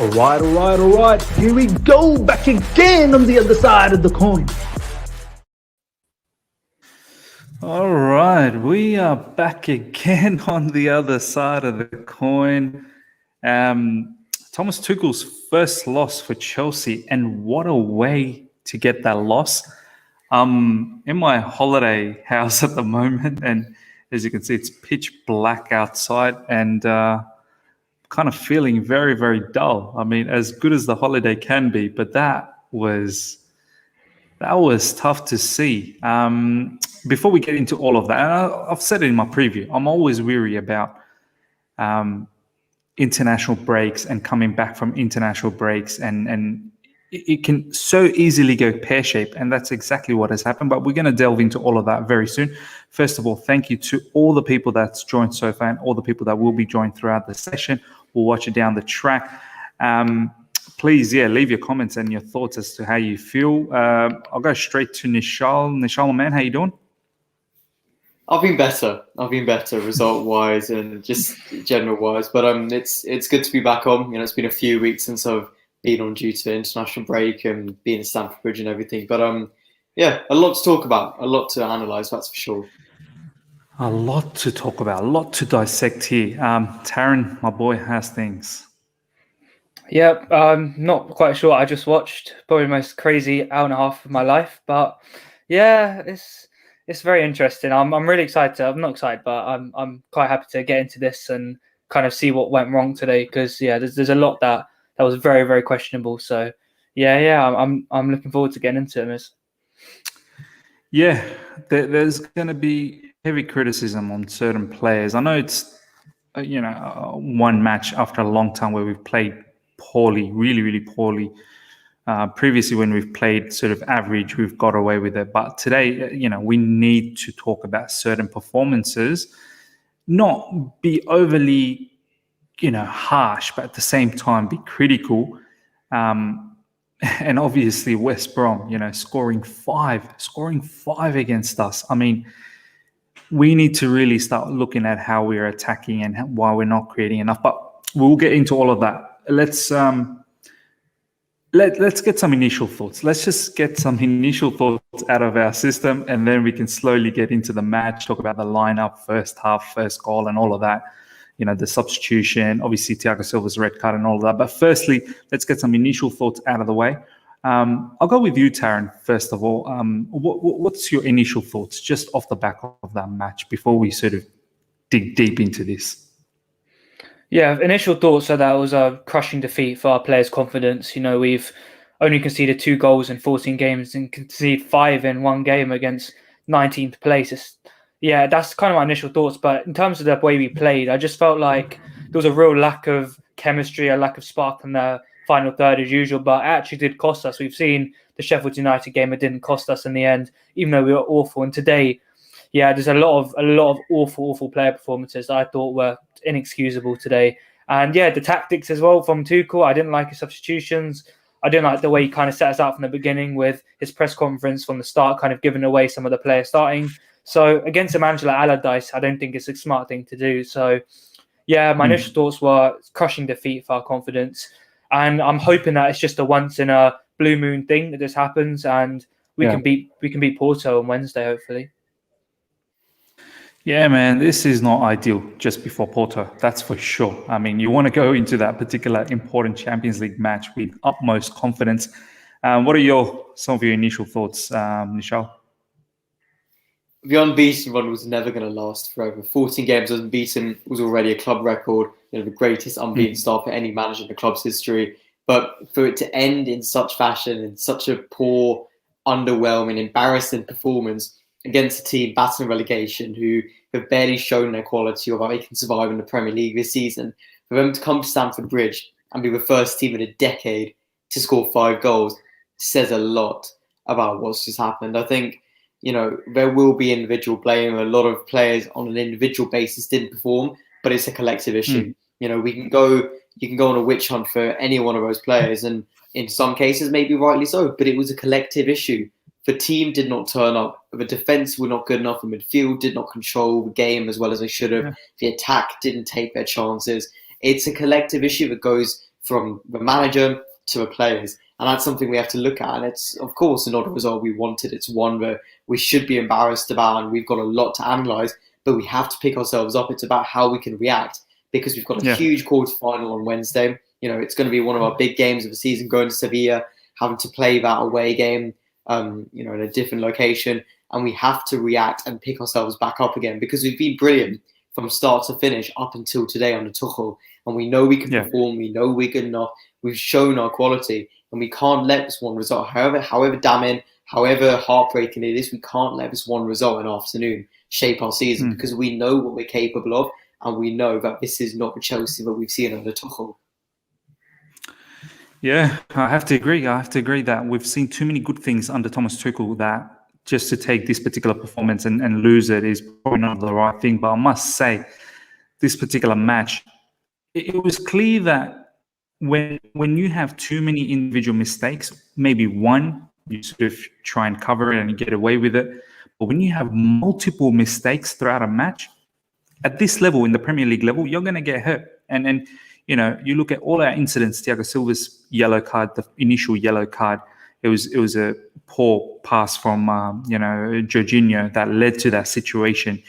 All right. Here we go, back again on the other side of the coin. All right, we are back again on the other side of the coin. Thomas Tuchel's first loss for Chelsea, and what a way to get that loss. In my holiday house at the moment, and as you can see, it's pitch black outside, and kind of feeling very, very dull. I mean, as good as the holiday can be, but that was tough to see. Before we get into all of that, and I've said it in my preview, I'm always weary about international breaks and coming back from international breaks, and it can so easily go pear-shaped, and that's exactly what has happened. But we're going to delve into all of that very soon. First of all, thank you to all the people that's joined so far and all the people that will be joined throughout the session. We'll watch it down the track. Please, leave your comments and your thoughts as to how you feel. I'll go straight to Nishal. Nishal, man, how you doing? I've been better result-wise and just general-wise. But it's good to be back on. It's been a few weeks since I've been on due to international break and being at Stamford Bridge and everything. But a lot to talk about, a lot to analyse, that's for sure. A lot to talk about, a lot to dissect here. Taryn, my boy, how's things? Yeah, I'm not quite sure. I just watched probably the most crazy hour and a half of my life. But yeah, it's very interesting. I'm really excited. I'm not excited, but I'm quite happy to get into this and kind of see what went wrong today, because there's a lot that was very, very questionable. So I'm looking forward to getting into it. Yeah, there's going to be heavy criticism on certain players. I know it's one match after a long time where we've played poorly, really, really poorly. Previously, when we've played sort of average, we've got away with it. But today, we need to talk about certain performances, not be overly harsh, but at the same time be critical. And obviously West Brom, scoring five against us. I mean, we need to really start looking at how we're attacking and why we're not creating enough. But we'll get into all of that. Let's get some initial thoughts. Let's just get some initial thoughts out of our system, and then we can slowly get into the match, talk about the lineup, first half, first goal, and all of that. The substitution, obviously Thiago Silva's red card and all of that. But firstly, let's get some initial thoughts out of the way. I'll go with you, Taryn, first of all. What's your initial thoughts just off the back of that match before we sort of dig deep into this? Yeah, initial thoughts are that it was a crushing defeat for our players' confidence. We've only conceded 2 goals in 14 games and conceded 5 in one game against 19th place. That's kind of my initial thoughts. But in terms of the way we played, I just felt like there was a real lack of chemistry, a lack of spark in the final third as usual. But it actually did cost us. We've seen the Sheffield United game; it didn't cost us in the end, even though we were awful. And today, there's a lot of awful player performances that I thought were inexcusable today. And the tactics as well from Tuchel. I didn't like his substitutions. I didn't like the way he kind of set us out from the beginning with his press conference from the start, kind of giving away some of the players starting. So against a manager like Allardyce, I don't think it's a smart thing to do. So my initial thoughts were crushing defeat for our confidence. And I'm hoping that it's just a once in a blue moon thing that this happens, and we can beat Porto on Wednesday, hopefully. Yeah, man, this is not ideal just before Porto, that's for sure. I mean, you want to go into that particular important Champions League match with utmost confidence. What are some of your initial thoughts, Nishal? The unbeaten run was never going to last forever. 14 games unbeaten was already a club record, the greatest unbeaten start for any manager in the club's history. But for it to end in such fashion, in such a poor, underwhelming, embarrassing performance against a team battling relegation who have barely shown their quality or how they can survive in the Premier League this season, for them to come to Stamford Bridge and be the first team in a decade to score 5 goals says a lot about what's just happened. I think, there will be individual blame. A lot of players on an individual basis didn't perform, but it's a collective issue. You can go on a witch hunt for any one of those players, and in some cases, maybe rightly so, but it was a collective issue the team did not turn up. The defence were not good enough. The midfield did not control the game as well as they should have. Yeah. The attack didn't take their chances. It's a collective issue that goes from the manager to the players. And that's something we have to look at. And it's, of course, not a result we wanted. It's one that we should be embarrassed about, and we've got a lot to analyse. But we have to pick ourselves up. It's about how we can react, because we've got a huge quarter-final on Wednesday. It's going to be one of our big games of the season, going to Sevilla, having to play that away game, in a different location. And we have to react and pick ourselves back up again, because we've been brilliant from start to finish up until today under Tuchel. And we know we can perform. We know we're good enough. We've shown our quality. And we can't let this one result, however damning, however heartbreaking it is, we can't let this one result in the afternoon shape our season, because we know what we're capable of, and we know that this is not the Chelsea that we've seen under Tuchel. Yeah, I have to agree. That we've seen too many good things under Thomas Tuchel that just to take this particular performance and lose it is probably not the right thing. But I must say, this particular match, it was clear that when you have too many individual mistakes, maybe one, you sort of try and cover it and you get away with it. But when you have multiple mistakes throughout a match, at this level, in the Premier League level, you're going to get hurt. And you look at all our incidents, Thiago Silva's yellow card, the initial yellow card, it was a poor pass from Jorginho that led to that situation.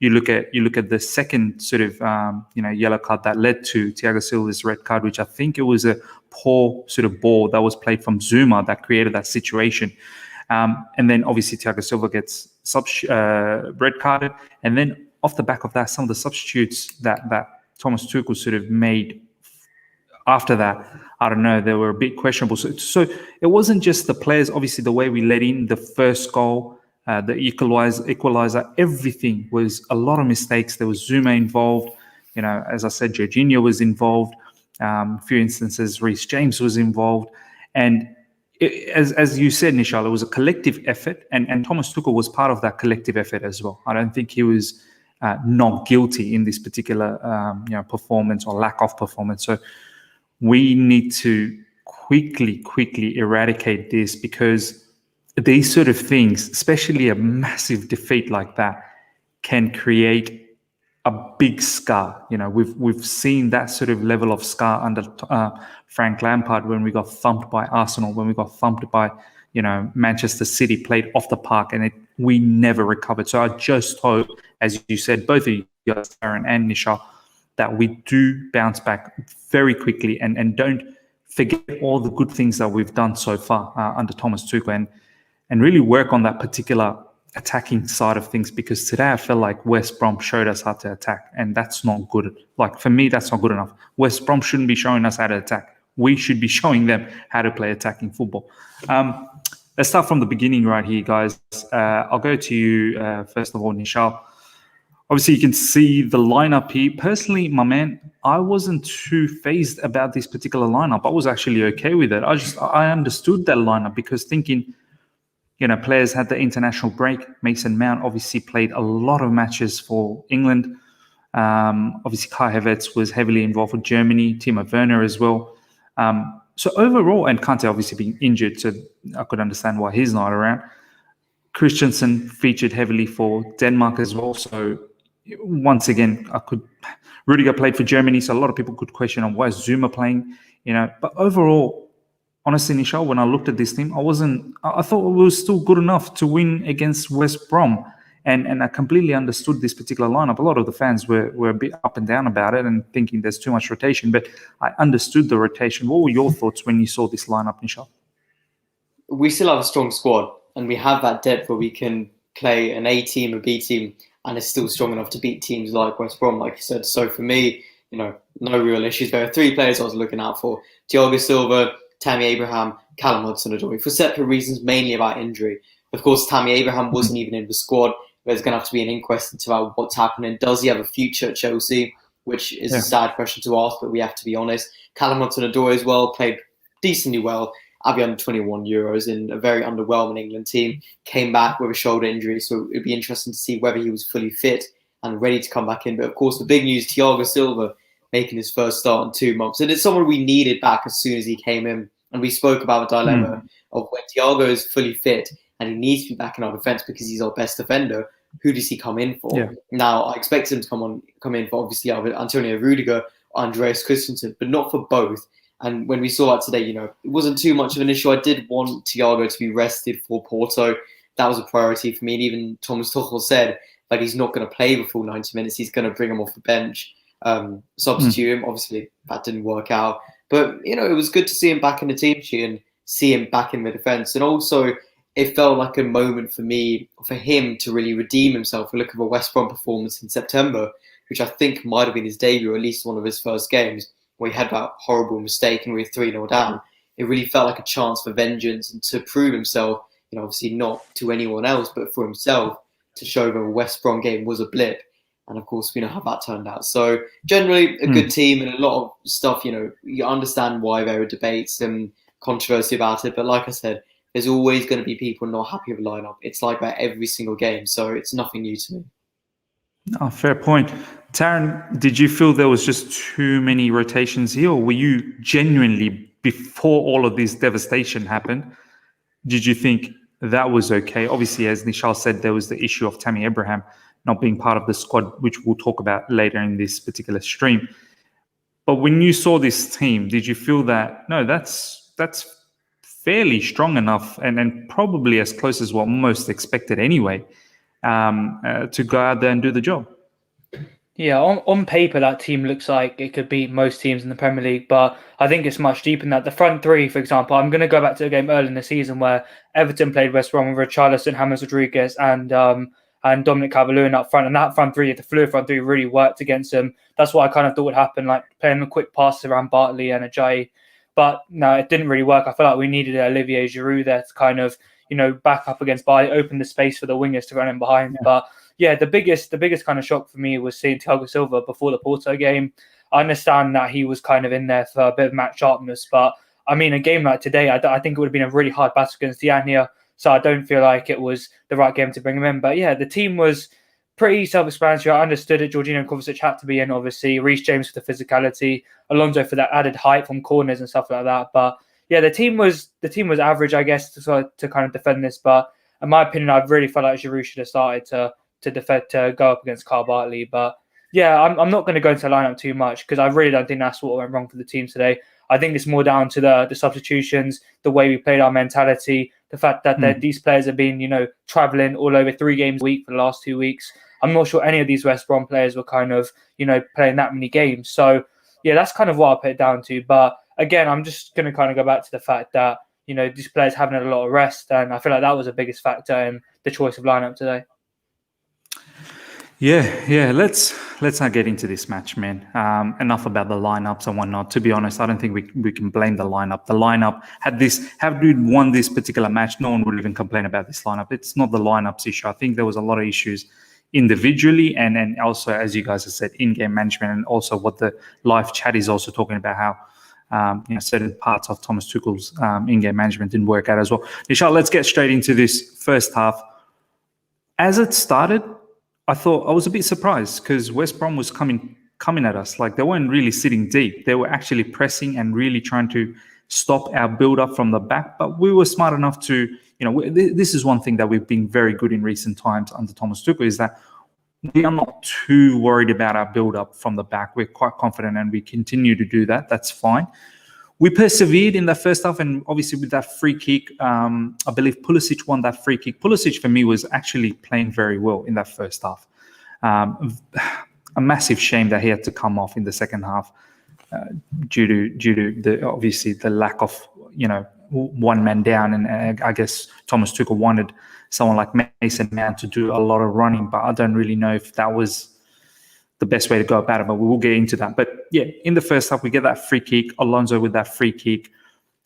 You look at the second sort of yellow card that led to Thiago Silva's red card, which I think it was a poor sort of ball that was played from Zuma that created that situation. And then obviously Thiago Silva gets red carded, and then off the back of that, some of the substitutes that Thomas Tuchel sort of made after that, I don't know, they were a bit questionable. So it wasn't just the players. Obviously, the way we let in the first goal, the equalizer, everything was a lot of mistakes. There was Zuma involved. As I said, Jorginho was involved. A few instances, Reece James was involved. And as you said, Nishal, it was a collective effort. And Thomas Tuchel was part of that collective effort as well. I don't think he was not guilty in this particular performance or lack of performance. So we need to quickly eradicate this, because these sort of things, especially a massive defeat like that, can create a big scar. We've seen that sort of level of scar under Frank Lampard, when we got thumped by Arsenal, when we got thumped by Manchester City, played off the park, and we never recovered. So I just hope, as you said, both of you guys, Aaron and Nishal, that we do bounce back very quickly and don't forget all the good things that we've done so far under Thomas Tuchel, and really work on that particular attacking side of things, because today I felt like West Brom showed us how to attack, and that's not good. Like, for me, that's not good enough. West Brom shouldn't be showing us how to attack. We should be showing them how to play attacking football. Let's start from the beginning right here, guys. I'll go to you first of all, Nishal. Obviously, you can see the lineup here. Personally, my man, I wasn't too phased about this particular lineup. I was actually okay with it. I understood that lineup, because thinking, players had the international break. Mason Mount obviously played a lot of matches for England. Obviously, Kai Havertz was heavily involved with Germany. Timo Werner as well. So overall, and Kante obviously being injured, so I could understand why he's not around. Christensen featured heavily for Denmark as well. So once again, Rudiger played for Germany, so a lot of people could question on why is Zuma playing, But overall, honestly, Nishal, when I looked at this team, I thought it was still good enough to win against West Brom. And I completely understood this particular lineup. A lot of the fans were a bit up and down about it and thinking there's too much rotation, but I understood the rotation. What were your thoughts when you saw this lineup, Nishal? We still have a strong squad, and we have that depth where we can play an A team, a B team, and it's still strong enough to beat teams like West Brom, like you said. So for me, no real issues. There are three players I was looking out for: Thiago Silva, Tammy Abraham, Callum Hudson-Odoi, for separate reasons, mainly about injury. Of course, Tammy Abraham wasn't even in the squad. There's going to have to be an inquest into what's happening. Does he have a future at Chelsea? Which is a sad question to ask, but we have to be honest. Callum Hudson-Odoi as well played decently well at the under-21 Euros in a very underwhelming England team. Came back with a shoulder injury, so it'd be interesting to see whether he was fully fit and ready to come back in. But of course, the big news, Thiago Silva making his first start in 2 months. And it's someone we needed back as soon as he came in. And we spoke about the dilemma of when Thiago is fully fit and he needs to be back in our defence because he's our best defender, who does he come in for? Yeah. Now, I expect him to come in for obviously either Antonio Rudiger or Andreas Christensen, but not for both. And when we saw that today, it wasn't too much of an issue. I did want Thiago to be rested for Porto. That was a priority for me. And even Thomas Tuchel said that he's not going to play the full 90 minutes. He's going to bring him off the bench, substitute him. Obviously, that didn't work out. But, it was good to see him back in the team sheet and see him back in the defence. And also, it felt like a moment for him to really redeem himself. We look at the West Brom performance in September, which I think might have been his debut, or at least one of his first games, where he had that horrible mistake and we were 3-0 down. It really felt like a chance for vengeance and to prove himself, obviously not to anyone else, but for himself, to show that the West Brom game was a blip. And of course, we know how that turned out. So generally a good team and a lot of stuff, you understand why there are debates and controversy about it. But like I said, there's always going to be people not happy with the lineup. It's like that every single game. So it's nothing new to me. Oh, fair point. Taryn, did you feel there was just too many rotations here, or were you genuinely, before all of this devastation happened, did you think that was okay? Obviously, as Nishal said, there was the issue of Tammy Abraham not being part of the squad, which we'll talk about later in this particular stream. But when you saw this team, did you feel that, no, that's fairly strong enough and probably as close as what most expected anyway, to go out there and do the job? Yeah, on paper, that team looks like it could beat most teams in the Premier League, but I think it's much deeper than that. The front three, for example, I'm going to go back to a game early in the season where Everton played West Brom with Richarlison, James Rodriguez, and Dominic Calvert-Lewin up front. And that front three, the fluid front three, really worked against them. That's what I kind of thought would happen, like playing the quick passes around Bartley and Ajayi. But no, it didn't really work. I feel like we needed Olivier Giroud there to kind of, back up against Bartley, open the space for the wingers to run in behind. But yeah, the biggest kind of shock for me was seeing Thiago Silva before the Porto game. I understand that he was kind of in there for a bit of match sharpness, but I mean, a game like today, I think it would have been a really hard battle against Diania, so I don't feel like it was the right game to bring him in. But yeah, the team was pretty self-explanatory. I understood it. Jorginho Kovacic had to be in, obviously. Reece James for the physicality, Alonso for that added height from corners and stuff like that. But yeah, the team was average, I guess, to kind of defend this. But in my opinion, I really felt like Giroud should have started to defend, to go up against Kyle Bartley. But yeah, I'm not going to go into the lineup too much because I really don't think that's what went wrong for the team today. I think it's more down to the substitutions, the way we played our mentality, the fact that these players have been, traveling all over 3 games a week for the last 2 weeks. I'm not sure any of these West Brom players were kind of, playing that many games. So yeah, that's kind of what I put it down to. But again, I'm just going to kind of go back to the fact that, these players haven't had a lot of rest. And I feel like that was the biggest factor in the choice of lineup today. Yeah. Let's not get into this match, man. Enough about the lineups and whatnot. To be honest, I don't think we can blame the lineup. The lineup had we won this particular match, no one would even complain about this lineup. It's not the lineups issue. I think there was a lot of issues individually and also, as you guys have said, in-game management, and also what the live chat is also talking about, how certain parts of Thomas Tuchel's in-game management didn't work out as well. Nishal, let's get straight into this first half. As it started, I was a bit surprised because West Brom was coming at us. Like, they weren't really sitting deep. They were actually pressing and really trying to stop our build-up from the back. But we were smart enough to, this is one thing that we've been very good in recent times under Thomas Tuchel, is that we are not too worried about our build-up from the back. We're quite confident and we continue to do that. That's fine. We persevered in the first half, and obviously with that free kick, I believe Pulisic won that free kick. Pulisic, for me, was actually playing very well in that first half. A massive shame that he had to come off in the second half due to the lack of, one man down. And I guess Thomas Tuchel wanted someone like Mason Mount to do a lot of running, but I don't really know if that was the best way to go about it, but we will get into that. But yeah, in the first half, we get that free kick. Alonso with that free kick,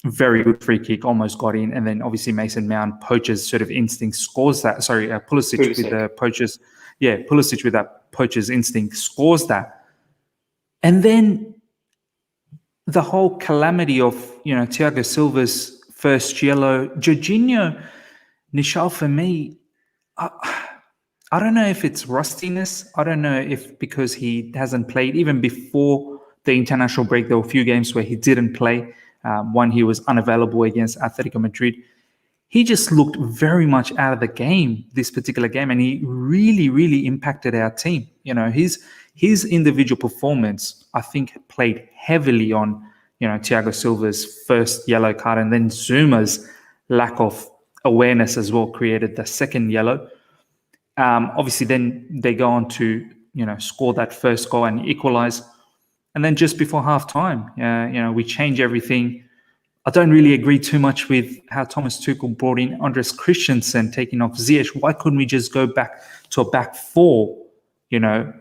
very good free kick, almost got in. And then obviously Mason Mount, poacher's sort of instinct, scores that. Sorry, Pulisic with the poacher's. Yeah, Pulisic with that poacher's instinct scores that. And then the whole calamity of, Thiago Silva's first yellow. Jorginho, Nishal, for me, I don't know if it's rustiness. I don't know if because he hasn't played. Even before the international break, there were a few games where he didn't play. One, he was unavailable against Atletico Madrid. he just looked very much out of the game this particular game, and he really, really impacted our team. You know, his individual performance, I think, played heavily on, you know, Thiago Silva's first yellow card, and then Zuma's lack of awareness as well created the second yellow. Obviously, then they go on to, you know, score that first goal and equalize. And then just before half time, you know, we change everything. I don't really agree too much with how Thomas Tuchel brought in Andres Christensen, taking off Ziyech. Why couldn't we just go back to a back four? You know,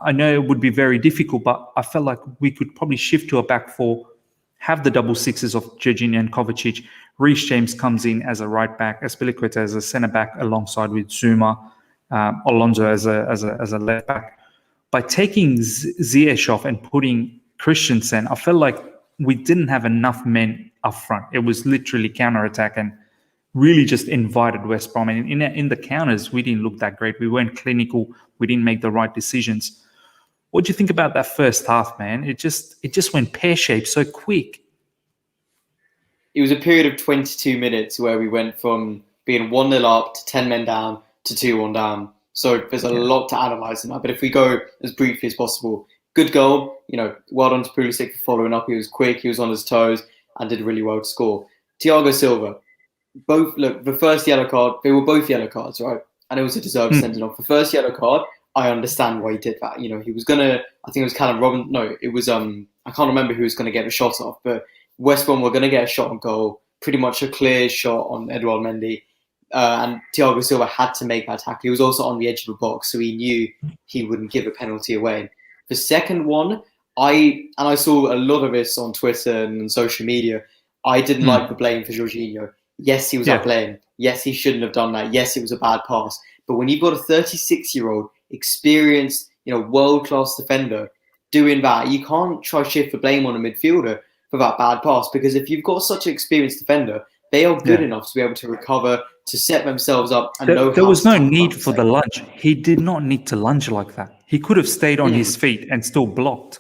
I know it would be very difficult, but I felt like we could probably shift to a back four, have the double sixes of Jorginho and Kovacic. Reece James comes in as a right back, Azpilicueta as a centre back alongside with Zuma, Alonso as a left back. By taking Ziyech off and putting Christensen, I felt like we didn't have enough men up front. It was literally counter-attack and really just invited West Brom. And in the counters, we didn't look that great. We weren't clinical. We didn't make the right decisions. What do you think about that first half, man? It just went pear-shaped so quick. It was a period of 22 minutes where we went from being 1-0 up to 10 men down to 2-1 down. So there's a lot to analyse in that. But if we go as briefly as possible, good goal. You know, well done to Pulisic for following up. He was quick. He was on his toes and did really well to score. Thiago Silva, both, look, the first yellow card, they were both yellow cards, right? And it was a deserved sending off. The first yellow card, I understand why he did that. You know, he was going to, I think it was Callum Robin. No, it was, I can't remember who was going to get the shot off, but West Brom were going to get a shot on goal, pretty much a clear shot on Edouard Mendy. And Thiago Silva had to make that tackle. He was also on the edge of the box, so he knew he wouldn't give a penalty away. The second one, I saw a lot of this on Twitter and social media. I didn't like the blame for Jorginho. Yes, he was at blame. Yes, he shouldn't have done that. Yes, it was a bad pass. But when you've got a 36-year-old, experienced, you know, world-class defender doing that, you can't try to shift the blame on a midfielder for that bad pass, because if you've got such an experienced defender, they are good enough to be able to recover, to set themselves up and know there was no need for the the lunge. He did not need to lunge like that. He could have stayed on his feet and still blocked.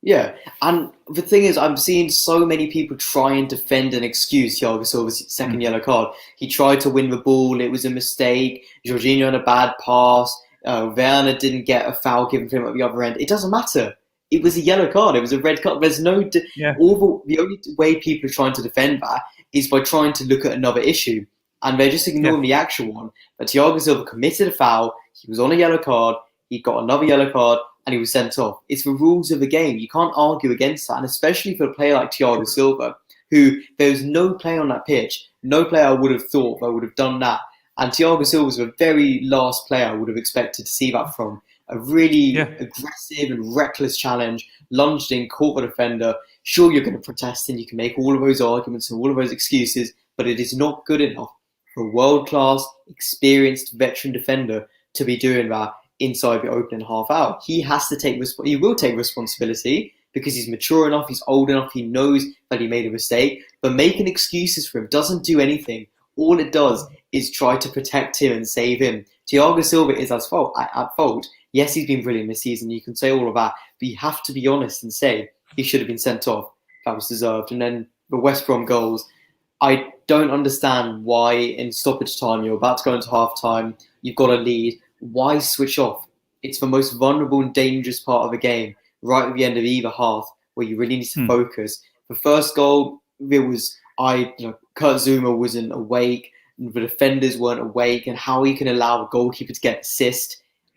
Yeah, and the thing is, I'm seeing so many people try and defend and excuse Thiago Silva's second yellow card. He tried to win the ball, it was a mistake. Jorginho had a bad pass. Werner didn't get a foul given to him at the other end. It doesn't matter. It was a yellow card. It was a red card. There's no... the only way people are trying to defend that is by trying to look at another issue. And they're just ignoring the actual one. But Thiago Silva committed a foul. He was on a yellow card. He got another yellow card. And he was sent off. It's the rules of the game. You can't argue against that. And especially for a player like Thiago Silva, who there was no player on that pitch, no player I would have thought that would have done that. And Thiago Silva was the very last player I would have expected to see that from. A really aggressive and reckless challenge, lunged in, caught the defender. Sure, you're going to protest and you can make all of those arguments and all of those excuses, but it is not good enough for a world-class, experienced veteran defender to be doing that inside the opening half hour. He has to take he will take responsibility because he's mature enough, he's old enough, he knows that he made a mistake, but making excuses for him doesn't do anything. All it does is try to protect him and save him. Thiago Silva is at fault. Yes, he's been brilliant this season, you can say all of that, but you have to be honest and say he should have been sent off. That was deserved. And then the West Brom goals, I don't understand why in stoppage time, you're about to go into half time, you've got a lead, why switch off? It's the most vulnerable and dangerous part of the game, right at the end of either half, where you really need to focus. The first goal, Kurt Zuma wasn't awake, the defenders weren't awake, and how he can allow a goalkeeper to get assist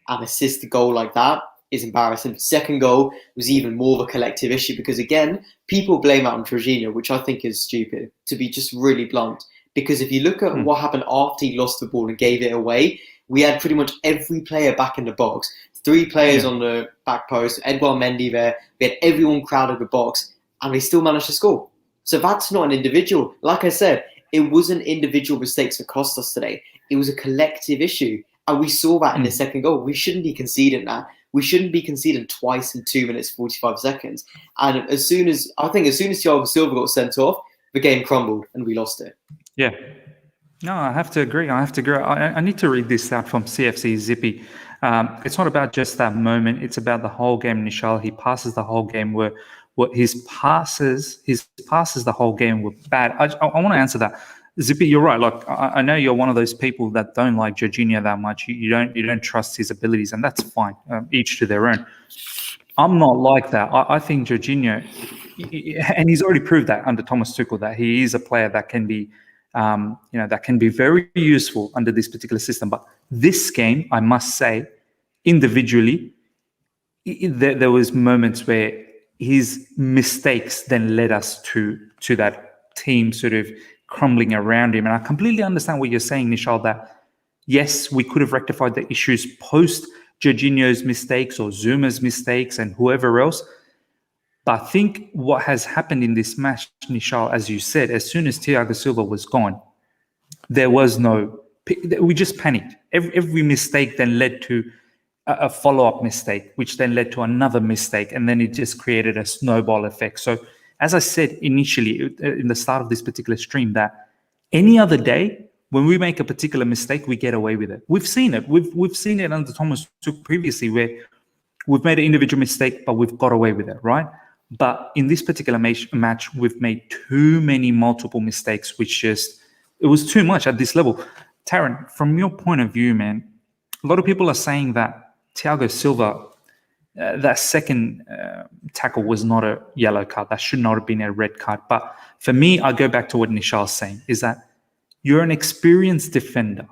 a goal like that is embarrassing. The second goal was even more of a collective issue because, again, people blame that on Jorginho, which I think is stupid, to be just really blunt. Because if you look at what happened after he lost the ball and gave it away, we had pretty much every player back in the box. 3 players on the back post, Edouard Mendy there. We had everyone crowded the box, and they still managed to score. So that's not an individual. Like I said, it wasn't individual mistakes that cost us today. It was a collective issue. And we saw that in the second goal. We shouldn't be conceding that. We shouldn't be conceding twice in 2 minutes, 45 seconds. And as soon as Thiago Silva got sent off, the game crumbled and we lost it. Yeah. No, I have to agree. I need to read this out from CFC Zippy. It's not about just that moment. It's about the whole game. Nishal, he passes the whole game his passes the whole game were bad. I want to answer that. Zippy, you're right. Like I know you're one of those people that don't like Jorginho that much. You don't trust his abilities, and that's fine. Each to their own. I'm not like that. I think Jorginho, and he's already proved that under Thomas Tuchel, that he is a player that can be, that can be very useful under this particular system. But this game, I must say, individually, there was moments where his mistakes then led us to that team sort of crumbling around him. And I completely understand what you're saying, Nishal, that yes, we could have rectified the issues post Jorginho's mistakes or Zuma's mistakes and whoever else. But I think what has happened in this match, Nishal, as you said, as soon as Thiago Silva was gone, there was we just panicked. Every mistake then led to a follow-up mistake, which then led to another mistake, and then it just created a snowball effect. So as I said initially in the start of this particular stream, that any other day, when we make a particular mistake, we get away with it. We've seen it. We've seen it under Thomas Tuchel previously, where we've made an individual mistake, but we've got away with it, right? But in this particular match, we've made too many multiple mistakes, which it was too much at this level. Taryn, from your point of view, man, a lot of people are saying that Thiago Silva, that second tackle was not a yellow card. That should not have been a red card. But for me, I go back to what Nishal's saying, is that you're an experienced defender.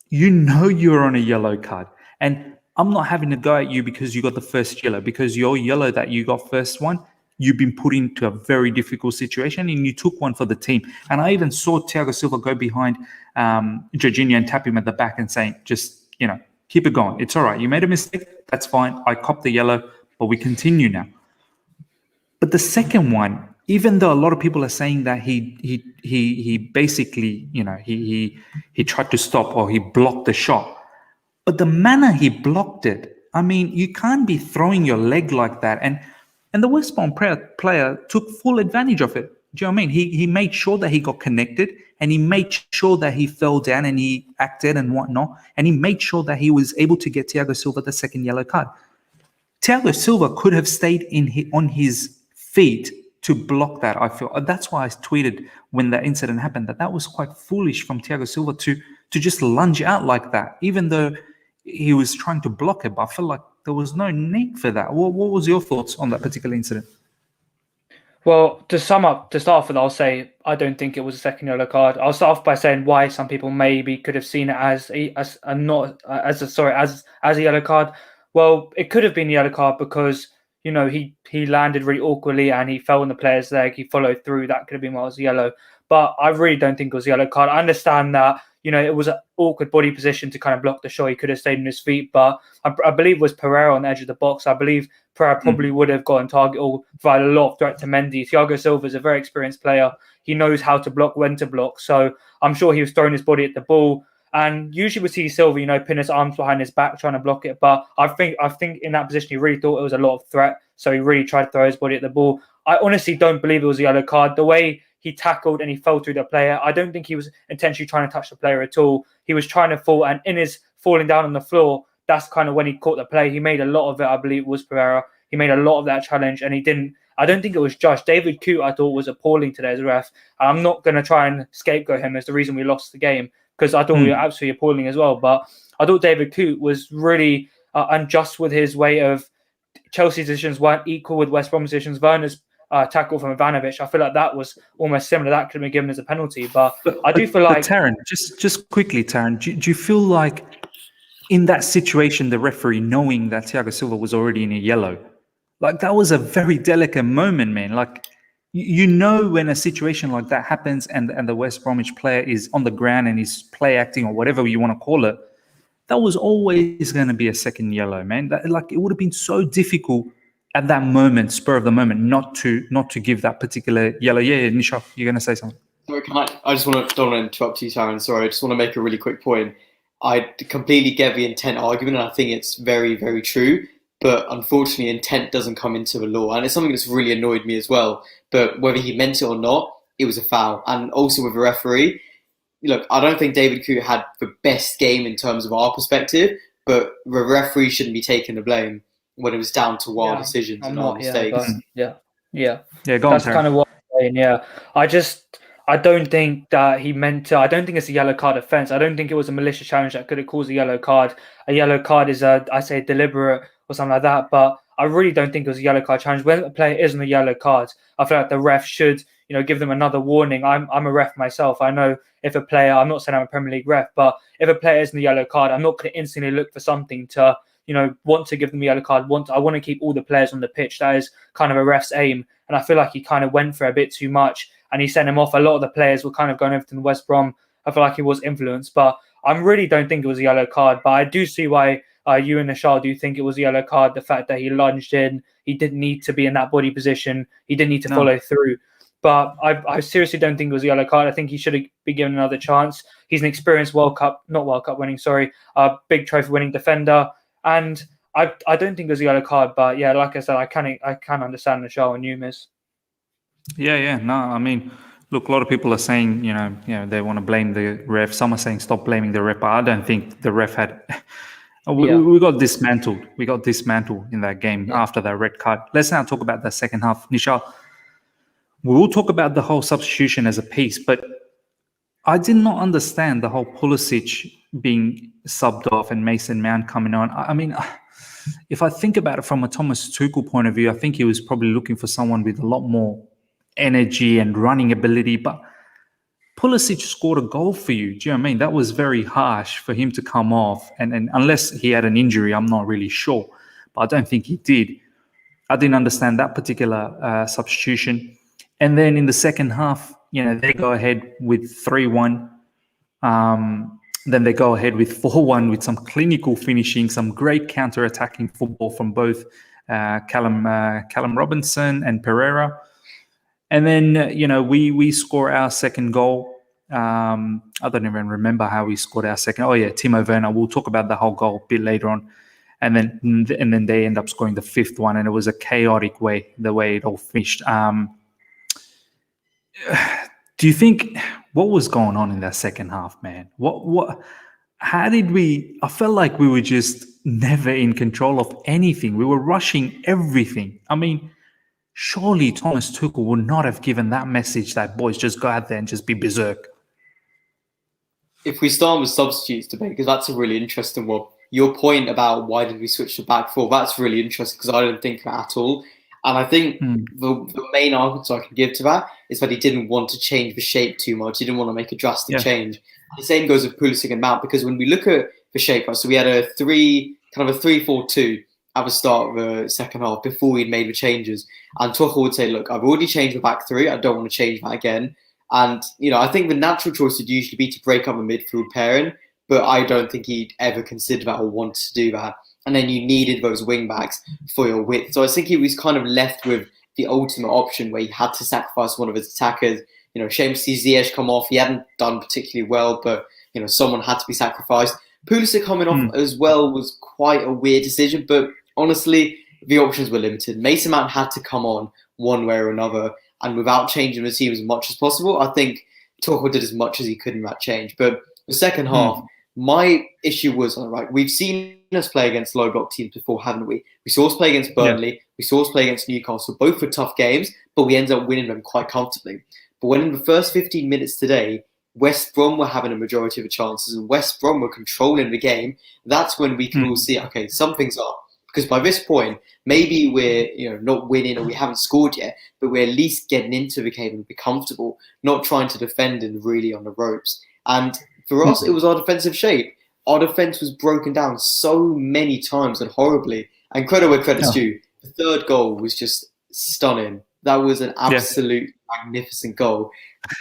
You know you're on a yellow card. And I'm not having to go at you because you got the first yellow, because your yellow that you got first one, you've been put into a very difficult situation and you took one for the team. And I even saw Thiago Silva go behind Jorginho and tap him at the back and saying, just, keep it going. It's all right. You made a mistake. That's fine. I copped the yellow, but we continue now. But the second one, even though a lot of people are saying that he basically, he tried to stop or he blocked the shot, but the manner he blocked it, I mean, you can't be throwing your leg like that. And the West Brom player took full advantage of it. Do you know what I mean? He made sure that he got connected, and he made sure that he fell down and he acted and whatnot. And he made sure that he was able to get Thiago Silva the second yellow card. Thiago Silva could have stayed on his feet to block that, I feel. That's why I tweeted when that incident happened that was quite foolish from Thiago Silva to just lunge out like that, even though he was trying to block it. But I feel like there was no need for that. What was your thoughts on that particular incident? Well, to start off with, I'll say I don't think it was a second yellow card. I'll start off by saying why some people maybe could have seen it as a yellow card. Well, it could have been a yellow card because he landed really awkwardly and he fell on the player's leg. He followed through. That could have been what was yellow. But I really don't think it was a yellow card. I understand that it was an awkward body position to kind of block the shot. He could have stayed on his feet, but I believe it was Pereira on the edge of the box. I believe Pereira probably would have gotten target or provided a lot of threat to Mendy. Thiago Silva is a very experienced player. He knows how to block, when to block. So I'm sure he was throwing his body at the ball. And usually we see Silva, pin his arms behind his back trying to block it. But I think in that position, he really thought it was a lot of threat. So he really tried to throw his body at the ball. I honestly don't believe it was a yellow card. The way he tackled and he fell through the player, I don't think he was intentionally trying to touch the player at all. He was trying to fall, and in his falling down on the floor, that's kind of when he caught the play. He made a lot of it, I believe it was Pereira. He made a lot of that challenge, and he didn't. I don't think it was judged. David Coote, I thought, was appalling today as a ref. I'm not going to try and scapegoat him as the reason we lost the game, because I thought we were absolutely appalling as well. But I thought David Coote was really unjust with his way of Chelsea's decisions weren't equal with West Brom's decisions. Werner's tackle from Ivanovic, I feel like that was almost similar. That could have been given as a penalty. But I do feel like... Taryn, just quickly, Taryn, do you feel like in that situation, the referee, knowing that Thiago Silva was already in a yellow, like that was a very delicate moment, man. Like, when a situation like that happens and the West Bromwich player is on the ground and he's play acting or whatever you want to call it, that was always going to be a second yellow, man. It would have been so difficult at that moment, spur of the moment, not to give that particular yellow. Yeah, Nisha, you're going to say something. Sorry, don't want to interrupt you, Taryn. Sorry, I just want to make a really quick point. I completely get the intent argument, and I think it's very, very true. But unfortunately, intent doesn't come into the law. And it's something that's really annoyed me as well. But whether he meant it or not, it was a foul. And also with the referee, look, I don't think David Coote had the best game in terms of our perspective, but the referee shouldn't be taking the blame when it was down to our decisions and our mistakes. Yeah. Go on, that's kind of what I'm saying, yeah. I don't think that he meant to. I don't think it's a yellow card offence. I don't think it was a malicious challenge that could have caused a yellow card. A yellow card is I say deliberate or something like that. But I really don't think it was a yellow card challenge. When a player isn't a yellow card, I feel like the ref should, give them another warning. I'm a ref myself. I know if a player, I'm not saying I'm a Premier League ref, but if a player isn't a yellow card, I'm not going to instantly look for something to, want to give them a yellow card. I want to keep all the players on the pitch. That is kind of a ref's aim. And I feel like he kind of went for a bit too much and he sent him off. A lot of the players were kind of going over to the West Brom. I feel like he was influenced, but I really don't think it was a yellow card. But I do see why you and Nishal do think it was a yellow card. The fact that he lunged in, he didn't need to be in that body position. He didn't need to follow through. But I seriously don't think it was a yellow card. I think he should have been given another chance. He's an experienced big trophy winning defender. And I don't think it was a yellow card. But yeah, like I said, I can understand Nishal and you, Miss. Yeah. No, I mean, look, a lot of people are saying, they want to blame the ref. Some are saying stop blaming the ref. But I don't think the ref had. We got dismantled. We got dismantled in that game after that red card. Let's now talk about the second half. Nishal, we will talk about the whole substitution as a piece, but I did not understand the whole Pulisic being subbed off and Mason Mount coming on. I mean, if I think about it from a Thomas Tuchel point of view, I think he was probably looking for someone with a lot more energy and running ability, but Pulisic scored a goal for you. Do you know what I mean? That was very harsh for him to come off. And unless he had an injury, I'm not really sure. But I don't think he did. I didn't understand that particular substitution. And then in the second half, they go ahead with 3-1. Then they go ahead with 4-1 with some clinical finishing, some great counter-attacking football from both Callum Robinson and Pereira. And then, we score our second goal. I don't even remember how we scored our second. Oh, yeah, Timo Werner. We'll talk about the whole goal a bit later on. And then they end up scoring the fifth one. And it was a chaotic way, the way it all finished. Do you think, what was going on in that second half, man? How did I felt like we were just never in control of anything. We were rushing everything. I mean, surely Thomas Tuchel would not have given that message that, boys, just go out there and just be berserk. If we start with substitutes debate, because that's a really interesting one. Your point about why did we switch to back four, that's really interesting because I don't think that at all. And I think the main argument I can give to that is that he didn't want to change the shape too much. He didn't want to make a drastic change. And the same goes with Pulisic and Mount, because when we look at the shape, right, so we had a 3-4-2 at the start of the second half before we'd made the changes. And Tuchel would say, look, I've already changed the back three. I don't want to change that again. And, I think the natural choice would usually be to break up a midfield pairing, but I don't think he'd ever consider that or want to do that. And then you needed those wing backs for your width. So I think he was kind of left with the ultimate option where he had to sacrifice one of his attackers. Shame to see Ziyech come off. He hadn't done particularly well, but, someone had to be sacrificed. Pulisic coming off as well was quite a weird decision, but honestly, the options were limited. Mason Mount had to come on one way or another, and without changing the team as much as possible, I think Tuchel did as much as he could in that change. But the second half, my issue was, right, we've seen us play against low block teams before, haven't we? We saw us play against Burnley, we saw us play against Newcastle, both were tough games, but we ended up winning them quite comfortably. But when in the first 15 minutes today, West Brom were having a majority of the chances and West Brom were controlling the game, that's when we can all see, okay, something's up. Because by this point, maybe we're not winning or we haven't scored yet, but we're at least getting into the game and be comfortable, not trying to defend and really on the ropes. And for us, it was our defensive shape. Our defence was broken down so many times and horribly. And credit where credit's due. The third goal was just stunning. That was an absolute magnificent goal.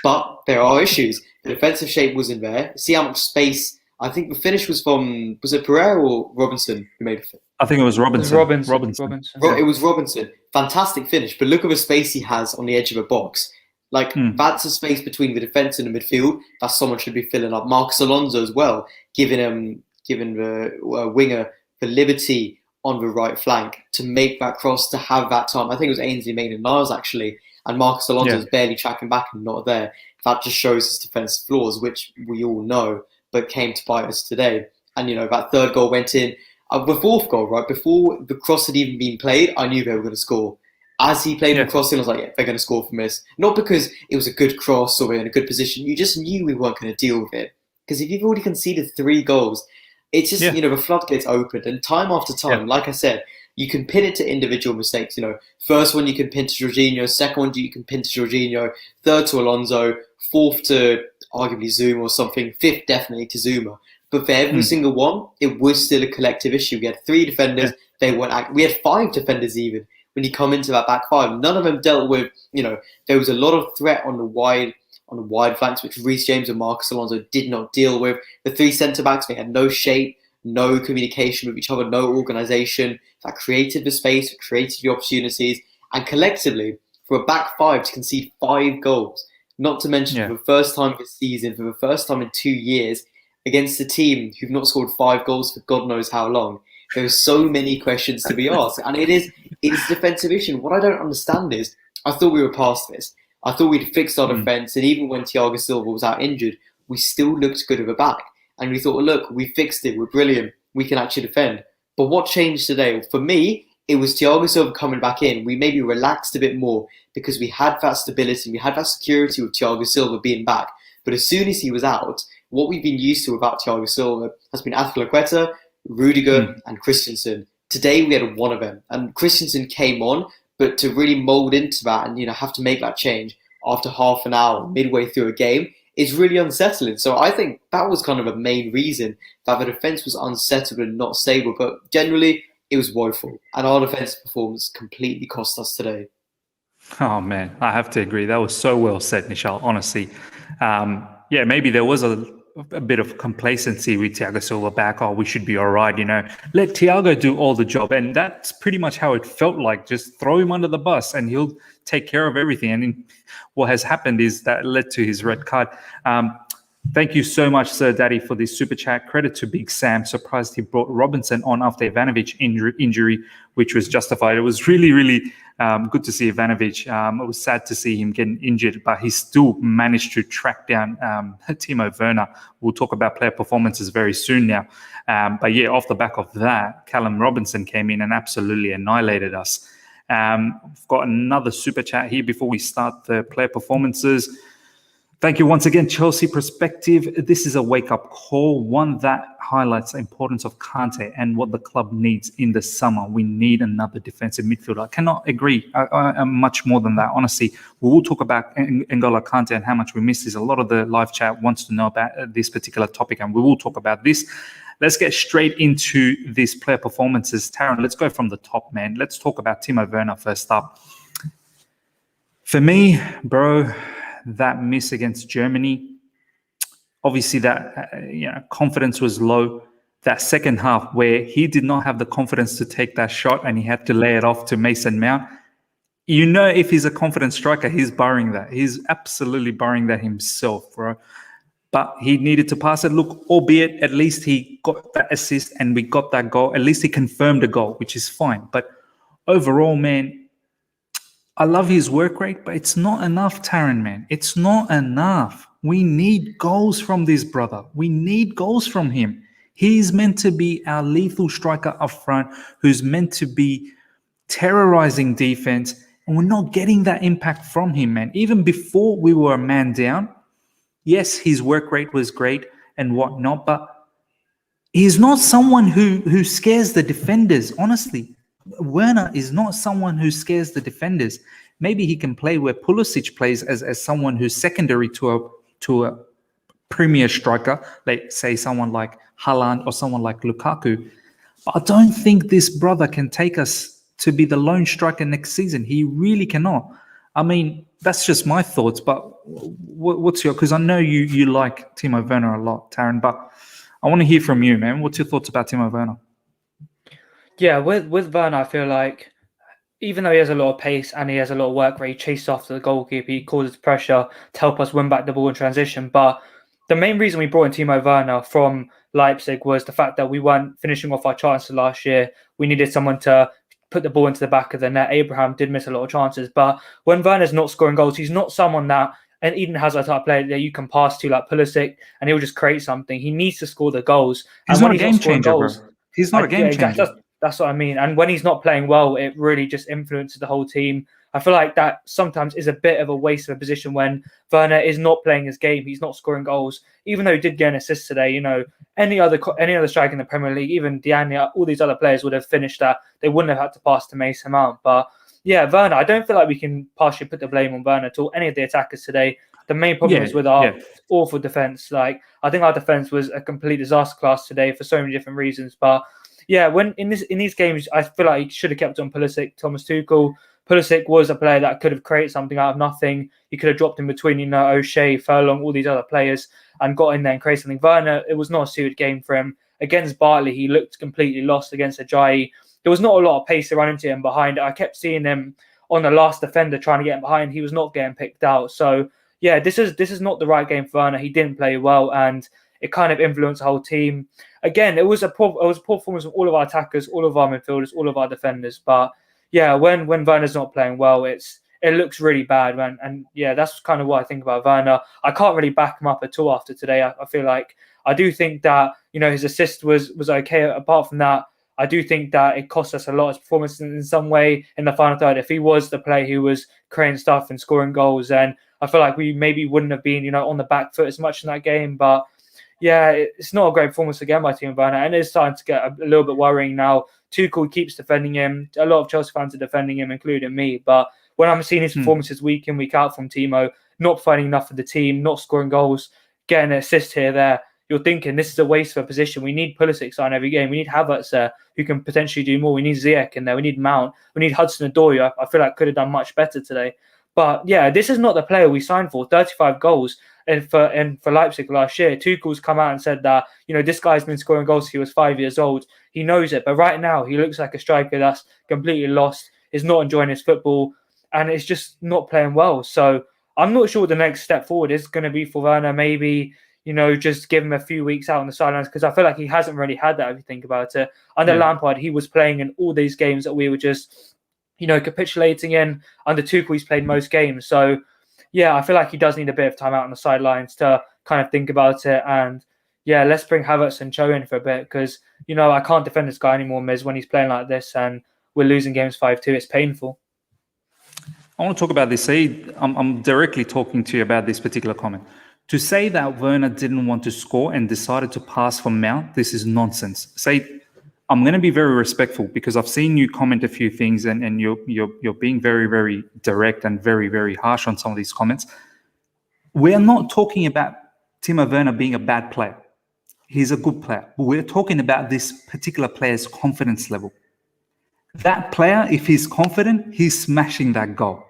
But there are issues. The defensive shape wasn't there. See how much space. I think the finish was from, was it Pereira or Robinson who made it? I think it was Robinson. Robinson. It was Robinson. Fantastic finish. But look at the space he has on the edge of the box. That's a space between the defence and the midfield that someone should be filling up. Marcus Alonso as well, giving the winger the liberty on the right flank to make that cross, to have that time. I think it was Ainsley Maitland-Niles actually, and Marcus Alonso is barely tracking back and not there. That just shows his defensive flaws, which we all know, but came to bite us today. And that third goal went in. The fourth goal, right before the cross had even been played, I knew they were going to score. As he played Yeah. the crossing, I was like, yeah, they're going to score from this. Not because it was a good cross or we're in a good position. You just knew we weren't going to deal with it. Because if you've already conceded 3 goals, it's just, Yeah. the floodgates opened. And time after time, Yeah. like I said, you can pin it to individual mistakes. First one you can pin to Jorginho, second one you can pin to Jorginho, third to Alonso, fourth to arguably Zuma or something, fifth definitely to Zuma. But for every single one, it was still a collective issue. We had 3 defenders. Yeah. They weren't. We had 5 defenders even when you come into that back 5. None of them dealt with. There was a lot of threat on the wide flanks, which Reece James and Marcus Alonso did not deal with. The 3 centre backs, they had no shape, no communication with each other, no organisation. That created the space, created the opportunities, and collectively, for a back 5 to concede 5 goals, not to mention for the first time this season, for the first time in 2 years, against a team who've not scored 5 goals for God knows how long. There are so many questions to be asked, and it is defensive issue. What I don't understand is, I thought we were past this. I thought we'd fixed our defence, and even when Thiago Silva was out injured, we still looked good at the back. And we thought, look, we fixed it, we're brilliant, we can actually defend. But what changed today? For me, it was Thiago Silva coming back in. We maybe relaxed a bit more because we had that stability, we had that security with Thiago Silva being back. But as soon as he was out, what we've been used to about Thiago Silva has been Azpilicueta, Rudiger and Christensen. Today we had one of them. And Christensen came on, but to really mould into that and have to make that change after half an hour, midway through a game, is really unsettling. So I think that was kind of a main reason that the defence was unsettled and not stable. But generally, it was woeful. And our defensive performance completely cost us today. Oh, man, I have to agree. That was so well said, Nishal, honestly. Maybe there was a bit of complacency with Thiago Silva back. Oh, we should be all right, Let Thiago do all the job. And that's pretty much how it felt like. Just throw him under the bus and he'll take care of everything. And what has happened is that led to his red card. Thank you so much, Sir Daddy, for this super chat. Credit to Big Sam. Surprised he brought Robinson on after Ivanovic injury, which was justified. It was really, really good to see Ivanovic. It was sad to see him getting injured, but he still managed to track down Timo Werner. We'll talk about player performances very soon now. But yeah, off the back of that, Callum Robinson came in and absolutely annihilated us. We've got another super chat here before we start the player performances. Thank you once again, Chelsea Perspective. This is a wake-up call, one that highlights the importance of Kante and what the club needs in the summer. We need another defensive midfielder. I cannot agree much more than that. Honestly, we will talk about N'Golo Kante and how much we miss this. A lot of the live chat wants to know about this particular topic, and we will talk about this. Let's get straight into these player performances. Taron, let's go from the top, man. Let's talk about Timo Werner first up. For me, bro, that miss against Germany, obviously that confidence was low. That second half where he did not have the confidence to take that shot and he had to lay it off to Mason Mount. If he's a confident striker, he's borrowing that. He's absolutely borrowing that himself, bro. But he needed to pass it. Look, albeit at least he got that assist and we got that goal. At least he confirmed the goal, which is fine. But overall, man, I love his work rate, but it's not enough, Taron, man. It's not enough. We need goals from this brother. We need goals from him. He's meant to be our lethal striker up front who's meant to be terrorizing defense, and we're not getting that impact from him, man. Even before we were a man down, yes, his work rate was great and whatnot, but he's not someone who scares the defenders, honestly. Werner is not someone who scares the defenders. Maybe he can play where Pulisic plays as someone who's secondary to a premier striker, like say someone like Haaland or someone like Lukaku. But I don't think this brother can take us to be the lone striker next season. He really cannot. I mean, that's just my thoughts, but what's your... Because I know you like Timo Werner a lot, Taron, but I want to hear from you, man. What's your thoughts about Timo Werner? Yeah, with Werner, I feel like even though he has a lot of pace and he has a lot of work rate, he chases after the goalkeeper, he causes pressure to help us win back the ball in transition. But the main reason we brought in Timo Werner from Leipzig was the fact that we weren't finishing off our chances last year. We needed someone to put the ball into the back of the net. Abraham did miss a lot of chances, but when Werner's not scoring goals, he's not someone that, and Eden has a type of player that you can pass to like Pulisic and he'll just create something. He needs to score the goals. He's and not when a game changer, bro. He's not a game changer. That's what I mean. And when he's not playing well, it really just influences the whole team. I feel like that sometimes is a bit of a waste of a position when Werner is not playing his game. He's not scoring goals, even though he did get an assist today. You know, any other striker in the Premier League, even Diagne, all these other players would have finished that. They wouldn't have had to pass to Mason Mount. But yeah, Werner, I don't feel like we can partially put the blame on Werner at all. Any of the attackers today. The main problem is with our awful defense. Like, I think our defense was a complete disaster class today for so many different reasons. But yeah, when in these games, I feel like he should have kept on Pulisic, Thomas Tuchel. Pulisic was a player that could have created something out of nothing. He could have dropped in between, you know, O'Shea, Furlong, all these other players and got in there and created something. Werner, it was not a suited game for him. Against Bartley, he looked completely lost against Ajayi. There was not a lot of pace to run into him behind. I kept seeing him on the last defender trying to get him behind. He was not getting picked out. So, yeah, this is not the right game for Werner. He didn't play well and it kind of influenced the whole team. Again, it was a poor performance of all of our attackers, all of our midfielders, all of our defenders. But yeah, when Werner's not playing well, it looks really bad, man. And yeah, that's kind of what I think about Werner. I can't really back him up at all after today. I feel like I do think that, you know, his assist was okay. Apart from that, I do think that it cost us a lot of performance in some way in the final third. If he was the player who was creating stuff and scoring goals, then I feel like we maybe wouldn't have been, you know, on the back foot as much in that game. But yeah, it's not a great performance again by Timo Werner, and it's starting to get a little bit worrying now. Tuchel keeps defending him. A lot of Chelsea fans are defending him, including me. But when I'm seeing his performances week in, week out from Timo, not providing enough for the team, not scoring goals, getting an assist here, there, you're thinking this is a waste of a position. We need Pulisic on every game. We need Havertz there who can potentially do more. We need Ziyech in there. We need Mount. We need Hudson-Odoi. I feel like could have done much better today. But yeah, this is not the player we signed for. 35 goals for Leipzig last year. Tuchel's come out and said that, you know, this guy's been scoring goals since he was 5 years old. He knows it. But right now, he looks like a striker that's completely lost, is not enjoying his football, and is just not playing well. So I'm not sure what the next step forward is going to be for Werner. Maybe, you know, just give him a few weeks out on the sidelines, because I feel like he hasn't really had that if you think about it. Under Lampard, he was playing in all these games that we were just, you know, capitulating in. Under Tuchel, he's played most games. So, yeah, I feel like he does need a bit of time out on the sidelines to kind of think about it. And, yeah, let's bring Havertz and Cho in for a bit because, you know, I can't defend this guy anymore, Miz, when he's playing like this and we're losing games 5-2. It's painful. I want to talk about this. I'm directly talking to you about this particular comment. To say that Werner didn't want to score and decided to pass for Mount, this is nonsense. I'm going to be very respectful because I've seen you comment a few things and you're being very, very direct and very, very harsh on some of these comments. We're not talking about Timo Werner being a bad player. He's a good player. But we're talking about this particular player's confidence level. That player, if he's confident, he's smashing that goal.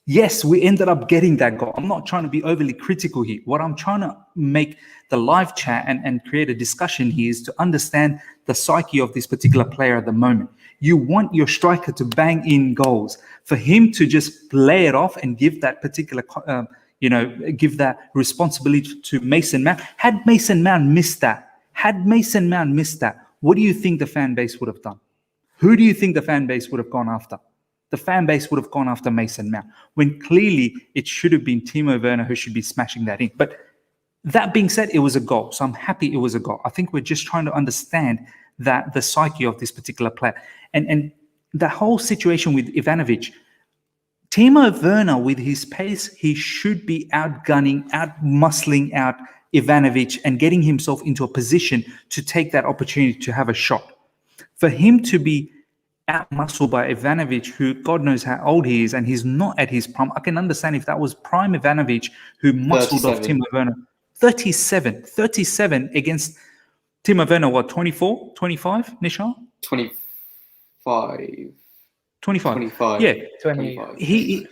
Yes, we ended up getting that goal. I'm not trying to be overly critical here. What I'm trying to make the live chat and create a discussion here is to understand the psyche of this particular player at the moment. You want your striker to bang in goals. For him to just play it off and give that particular, give that responsibility to Mason Mount. Had Mason Mount missed that, what do you think the fan base would have done? Who do you think the fan base would have gone after? The fan base would have gone after Mason Mount, when clearly it should have been Timo Werner who should be smashing that in. But that being said, it was a goal. So I'm happy it was a goal. I think we're just trying to understand that the psyche of this particular player. And the whole situation with Ivanovic, Timo Werner, with his pace, he should be outgunning, out-muscling out Ivanovic and getting himself into a position to take that opportunity to have a shot. For him to be out-muscled by Ivanovic, who God knows how old he is, and he's not at his prime. I can understand if that was prime Ivanovic who muscled off Timo Werner. 37 against Timo Werner, what, 24, 25, Nishal? 25. 25. Yeah. 25. He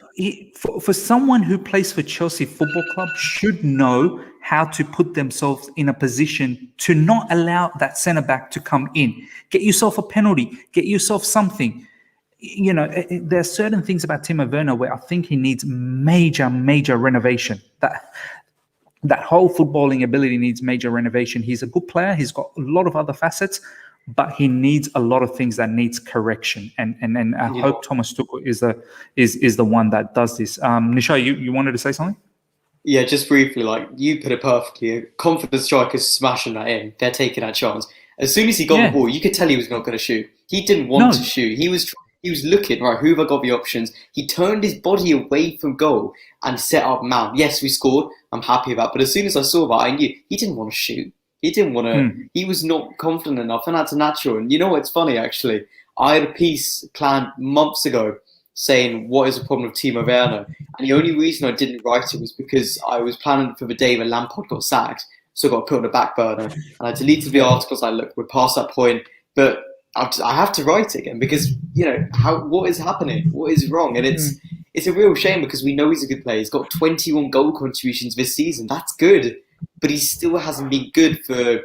for someone who plays for Chelsea Football Club should know how to put themselves in a position to not allow that centre-back to come in. Get yourself a penalty. Get yourself something. You know, there are certain things about Timo Werner where I think he needs major renovation. That whole footballing ability needs major renovation. He's a good player. He's got a lot of other facets, but he needs a lot of things that needs correction. And I hope Thomas Tuchel is the one that does this. Nisha, you wanted to say something? Yeah, just briefly, like you put it perfectly. Confident strikers smashing that in. They're taking that chance. As soon as he got the ball, you could tell he was not going to shoot. He didn't want to shoot. He was looking, right, who have I got the options? He turned his body away from goal and set up Mount. Yes, we scored. I'm happy with that. But as soon as I saw that, I knew he didn't want to shoot. He didn't want to. He was not confident enough, and that's natural. And you know what's funny, actually? I had a piece planned months ago saying, what is the problem with Timo Werner? And the only reason I didn't write it was because I was planning for the day when Lampard got sacked, so I got put on the back burner. And I deleted the articles. I look, we're past that point. But I have to write it again because, what is happening? What is wrong? And it's a real shame because we know he's a good player. He's got 21 goal contributions this season. That's good. But he still hasn't been good for,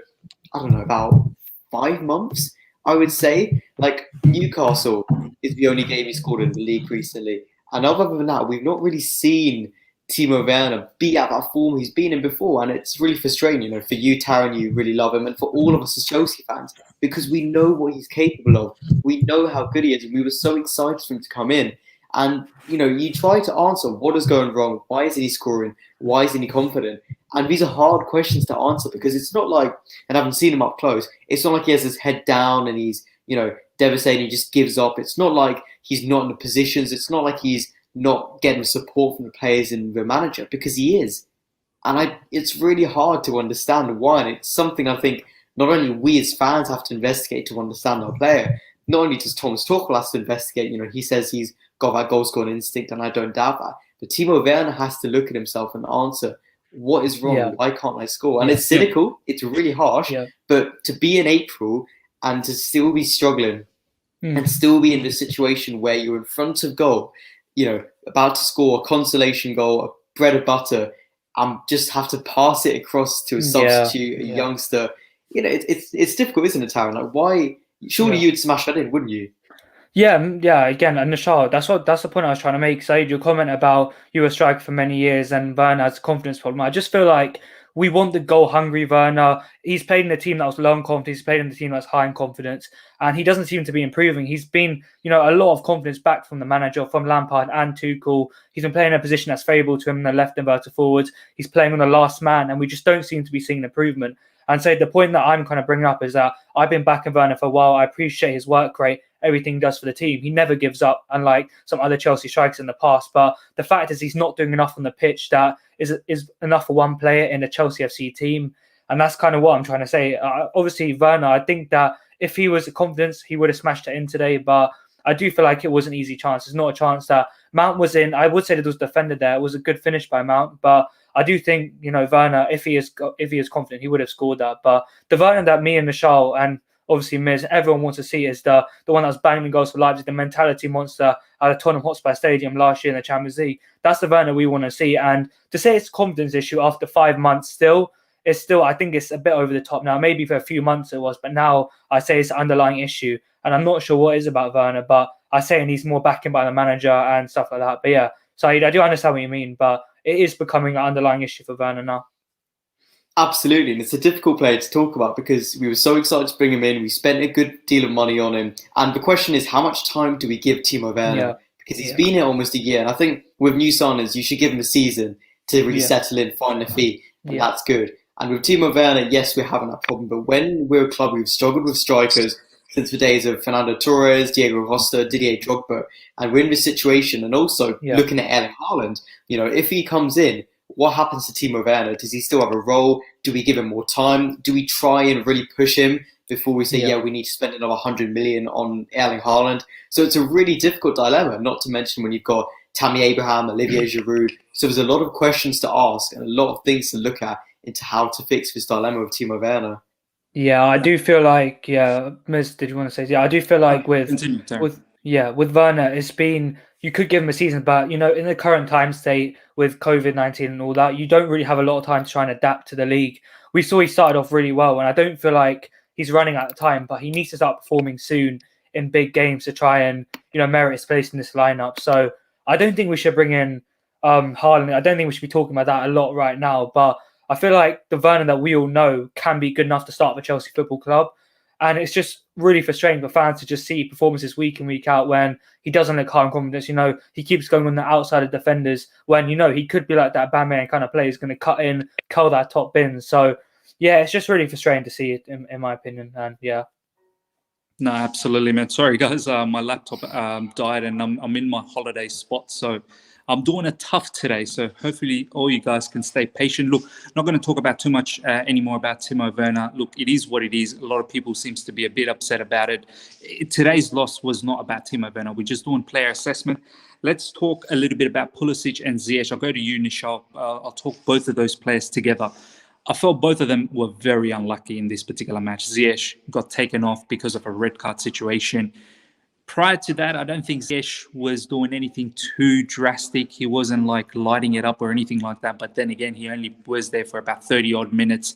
I don't know, about 5 months, I would say. Like, Newcastle is the only game he scored in the league recently. And other than that, we've not really seen Timo Werner be at that form he's been in before. And it's really frustrating, for you, Taron, you really love him, and for all of us as Chelsea fans, because we know what he's capable of. We know how good he is, and we were so excited for him to come in. And, you try to answer what is going wrong. Why isn't he scoring? Why isn't he confident? And these are hard questions to answer because it's not like, and I haven't seen him up close, it's not like he has his head down and he's, devastating, he just gives up. It's not like he's not in the positions. It's not like he's not getting support from the players and the manager, because he is. And it's really hard to understand why. And it's something I think not only we as fans have to investigate to understand our player, not only does Thomas Tuchel have to investigate, he says he's got that goal-scoring instinct, and I don't doubt that. But Timo Werner has to look at himself and answer, what is wrong? Why can't I score? And it's cynical. It's really harsh. But to be in April and to still be struggling and still be in the situation where you're in front of goal, about to score a consolation goal, a bread and butter, and just have to pass it across to a substitute, a youngster. It's difficult, isn't it, Taron? Like, why? Surely you'd smash that in, wouldn't you? Yeah. Again, and Nishal, that's the point I was trying to make. Said, your comment about you were a striker for many years and Werner has a confidence problem. I just feel like we want the goal-hungry Werner. He's played in a team that was low in confidence. He's played in a team that's high in confidence, and he doesn't seem to be improving. He's been, a lot of confidence back from the manager, from Lampard and Tuchel. He's been playing in a position that's favourable to him in the left inverted forwards. He's playing on the last man, and we just don't seem to be seeing improvement. And so the point that I'm kind of bringing up is that I've been backing Werner for a while. I appreciate his work rate, everything he does for the team. He never gives up, unlike some other Chelsea strikers in the past. But the fact is he's not doing enough on the pitch that is enough for one player in the Chelsea FC team. And that's kind of what I'm trying to say. Obviously, Werner, I think that if he was confident, he would have smashed it in today. But I do feel like it was an easy chance. It's not a chance that Mount was in. I would say that there was a defender there. It was a good finish by Mount. But I do think, Werner, if he is confident, he would have scored that. But the Werner that me and Nishal and obviously Miz, everyone wants to see is the one that was banging goals for Leipzig, the mentality monster at the Tottenham Hotspur Stadium last year in the Champions League. That's the Werner we want to see. And to say it's a confidence issue after 5 months I think it's a bit over the top now. Maybe for a few months it was, but now I say it's an underlying issue. And I'm not sure what it is about Werner, but I say he needs more backing by the manager and stuff like that. But yeah, Saeed, I do understand what you mean, but it is becoming an underlying issue for Werner now. Absolutely, and it's a difficult player to talk about because we were so excited to bring him in. We spent a good deal of money on him. And the question is, how much time do we give Timo Werner? Because he's been here almost a year. And I think with new signers, you should give him a season to really settle in, find the feet. And that's good. And with Timo Werner, yes, we're having that problem. But when we're a club, we've struggled with strikers since the days of Fernando Torres, Diego Costa, Didier Drogba. And we're in this situation. And also looking at Erling Haaland, if he comes in, what happens to Timo Werner? Does he still have a role? Do we give him more time? Do we try and really push him before we say, we need to spend another 100 million on Erling Haaland? So it's a really difficult dilemma, not to mention when you've got Tammy Abraham, Olivier Giroud. So there's a lot of questions to ask and a lot of things to look at into how to fix this dilemma with Timo Werner. Yeah, I do feel like, Miz, did you want to say? Yeah, I do feel like with Werner, it's been, you could give him a season, but, in the current time state with COVID-19 and all that, you don't really have a lot of time to try and adapt to the league. We saw he started off really well, and I don't feel like he's running out of time, but he needs to start performing soon in big games to try and, merit his place in this lineup. So I don't think we should bring in Haaland. I don't think we should be talking about that a lot right now, but I feel like the Werner that we all know can be good enough to start for Chelsea Football Club. And it's just really frustrating for fans to just see performances week in, week out when he doesn't look high in confidence. He keeps going on the outside of defenders when, he could be like that Batman kind of player. He's going to cut in, curl that top bin. So, yeah, it's just really frustrating to see it, in my opinion. And, yeah. No, absolutely, man. Sorry, guys. My laptop died, and I'm in my holiday spot, so I'm doing it tough today. So hopefully, all you guys can stay patient. Look, not going to talk about too much anymore about Timo Werner. Look, it is what it is. A lot of people seems to be a bit upset about it. Today's loss was not about Timo Werner. We're just doing player assessment. Let's talk a little bit about Pulisic and Ziyech. I'll go to you, Nishal. I'll talk both of those players together. I felt both of them were very unlucky in this particular match. Ziyech got taken off because of a red card situation. Prior to that, I don't think Ziyech was doing anything too drastic. He wasn't like lighting it up or anything like that. But then again, he only was there for about 30 odd minutes.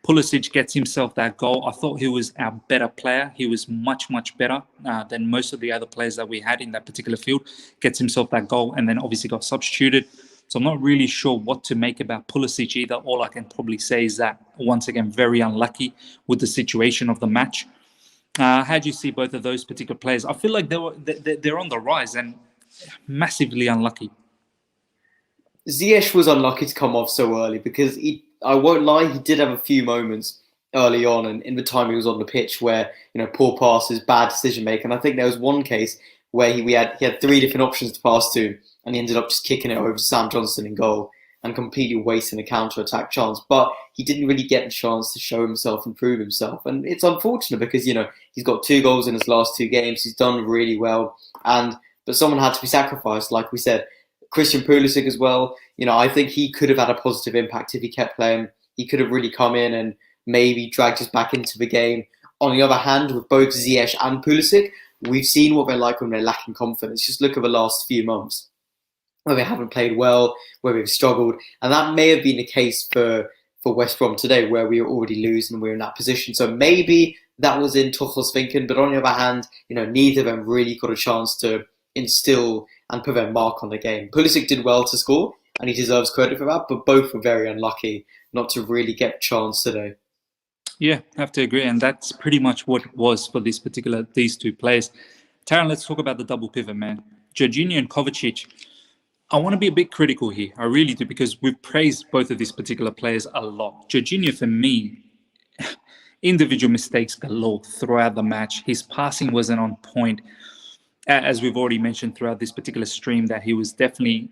Pulisic gets himself that goal. I thought he was our better player. He was much, much better than most of the other players that we had in that particular field. Gets himself that goal and then obviously got substituted. So I'm not really sure what to make about Pulisic either. All I can probably say is that, once again, very unlucky with the situation of the match. How do you see both of those particular players? I feel like they're on the rise and massively unlucky. Ziyech was unlucky to come off so early because I won't lie, he did have a few moments early on and in the time he was on the pitch where, poor passes, bad decision making. And I think there was one case where he had 3 different options to pass to, and he ended up just kicking it over to Sam Johnson in goal and completely wasting a counter-attack chance. But he didn't really get the chance to show himself and prove himself. And it's unfortunate because, he's got 2 goals in his last 2 games. He's done really well. But someone had to be sacrificed, like we said. Christian Pulisic as well. I think he could have had a positive impact if he kept playing. He could have really come in and maybe dragged us back into the game. On the other hand, with both Ziyech and Pulisic, we've seen what they're like when they're lacking confidence. Just look at the last few months, where they haven't played well, where they've struggled. And that may have been the case for West Brom today, where we were already losing and we were in that position. So maybe that was in Tuchel's thinking. But on the other hand, neither of them really got a chance to instill and put their mark on the game. Pulisic did well to score, and he deserves credit for that, but both were very unlucky not to really get a chance today. Yeah, I have to agree. And that's pretty much what it was for these 2 players. Taran, let's talk about the double pivot, man. Jorginho and Kovacic. I want to be a bit critical here. I really do, because we've praised both of these particular players a lot. Jorginho, for me, individual mistakes galore throughout the match. His passing wasn't on point. As we've already mentioned throughout this particular stream, that he was definitely,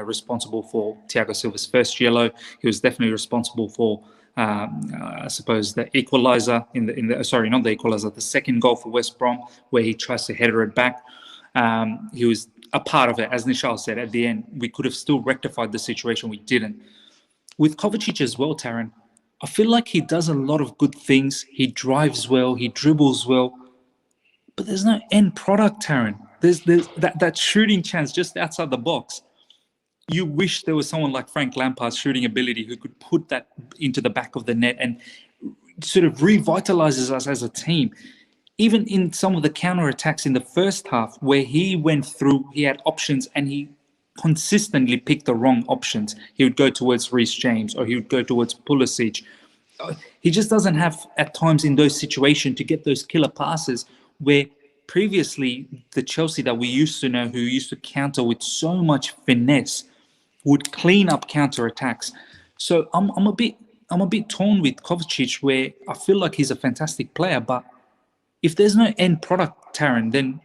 responsible for Thiago Silva's first yellow. He was definitely responsible for, I suppose, the equaliser the second goal for West Brom, where he tries to header it back. He was a part of it, as Nishal said. At the end, we could have still rectified the situation. We didn't. With Kovacic as well, Taran, I feel like he does a lot of good things. He drives well. He dribbles well. But there's no end product, Taran. There's that shooting chance just outside the box. You wish there was someone like Frank Lampard's shooting ability who could put that into the back of the net and sort of revitalizes us as a team. Even in some of the counter-attacks in the first half, where he went through, he had options and he consistently picked the wrong options. He would go towards Reece James or he would go towards Pulisic. He just doesn't have, at times in those situations, to get those killer passes where previously the Chelsea that we used to know, who used to counter with so much finesse, would clean up counter-attacks. So I'm a bit torn with Kovacic, where I feel like he's a fantastic player, but if there's no end product, Taran, then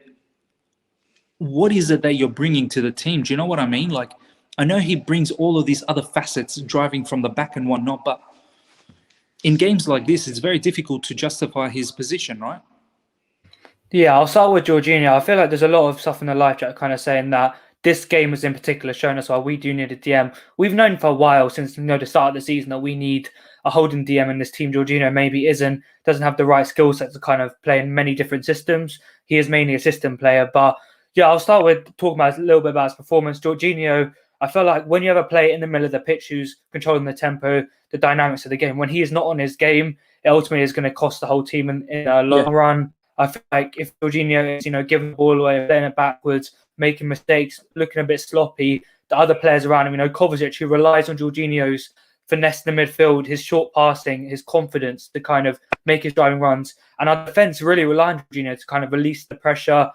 what is it that you're bringing to the team? Do you know what I mean? Like, I know he brings all of these other facets, driving from the back and whatnot, but in games like this, it's very difficult to justify his position, right? Yeah, I'll start with Jorginho. I feel like there's a lot of stuff in the live chat kind of saying that this game was in particular showing us why we do need a DM. We've known for a while, since the start of the season, that we need a holding DM in this team. Jorginho maybe doesn't have the right skill set to kind of play in many different systems. He is mainly a system player. But yeah, I'll start with talking about a little bit about his performance. Jorginho, I feel like when you have a player in the middle of the pitch who's controlling the tempo, the dynamics of the game, when he is not on his game, it ultimately is going to cost the whole team in a long run. I feel like if Jorginho is, giving the ball away, playing it backwards, making mistakes, looking a bit sloppy, the other players around him, Kovacic, who relies on Jorginho's finesse in the midfield, his short passing, his confidence to kind of make his driving runs. And our defence really rely on Jorginho to kind of release the pressure,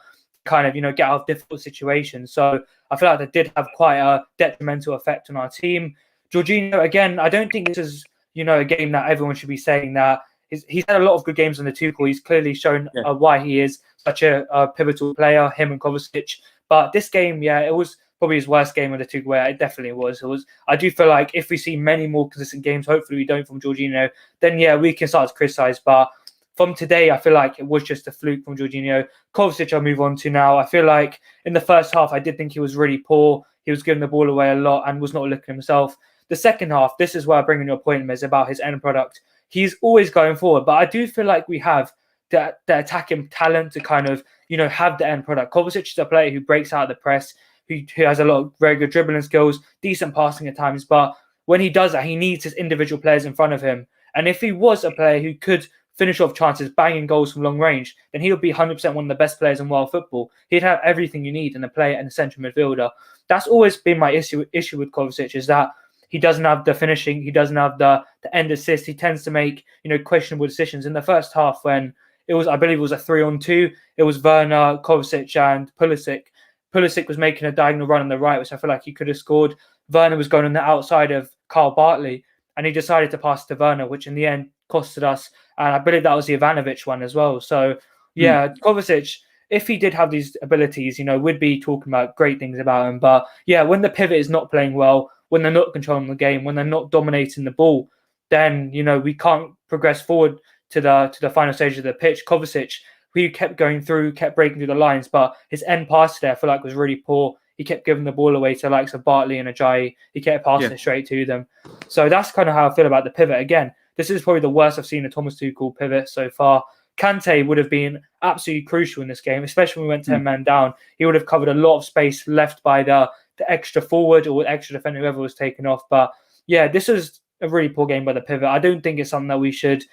kind of, get out of difficult situations. So I feel like that did have quite a detrimental effect on our team. Jorginho, again, I don't think this is, a game that everyone should be saying that he's had a lot of good games under Tuchel. He's clearly shown why he is such a pivotal player, him and Kovacic. But this game, it was probably his worst game under Tuchel. It definitely was. I do feel like if we see many more consistent games, hopefully we don't from Jorginho, then we can start to criticise. But from today, I feel like it was just a fluke from Jorginho. Kovacic, I'll move on to now. I feel like in the first half, I did think he was really poor. He was giving the ball away a lot and was not looking at himself. The second half, this is where I bring in your point, is about his end product. He's always going forward, but I do feel like we have the attacking talent to kind of, have the end product. Kovacic is a player who breaks out of the press, who has a lot of very good dribbling skills, decent passing at times, but when he does that, he needs his individual players in front of him. And if he was a player who could finish off chances, banging goals from long range, then he would be 100% one of the best players in world football. He'd have everything you need in a player and a central midfielder. That's always been my issue with Kovacic, is that he doesn't have the finishing, he doesn't have the end assist. He tends to make, questionable decisions. In the first half, when I believe it was a 3-on-2, it was Werner, Kovacic and Pulisic. Pulisic was making a diagonal run on the right, which I feel like he could have scored. Werner was going on the outside of Carl Bartley, and he decided to pass to Werner, which in the end costed us. And I believe that was the Ivanovic one as well. So, Kovacic, if he did have these abilities, we'd be talking about great things about him. But when the pivot is not playing well, when they're not controlling the game, when they're not dominating the ball, then, we can't progress forward to the final stage of the pitch. Kovacic, who kept going through, kept breaking through the lines, but his end pass today, I feel like, was really poor. He kept giving the ball away to the likes of Bartley and Ajayi. He kept passing it straight to them. So that's kind of how I feel about the pivot. Again, this is probably the worst I've seen a Thomas Tuchel pivot so far. Kante would have been absolutely crucial in this game, especially when we went 10 men down. He would have covered a lot of space left by the extra forward or extra defender, whoever was taken off. But this was a really poor game by the pivot. I don't think it's something that we should,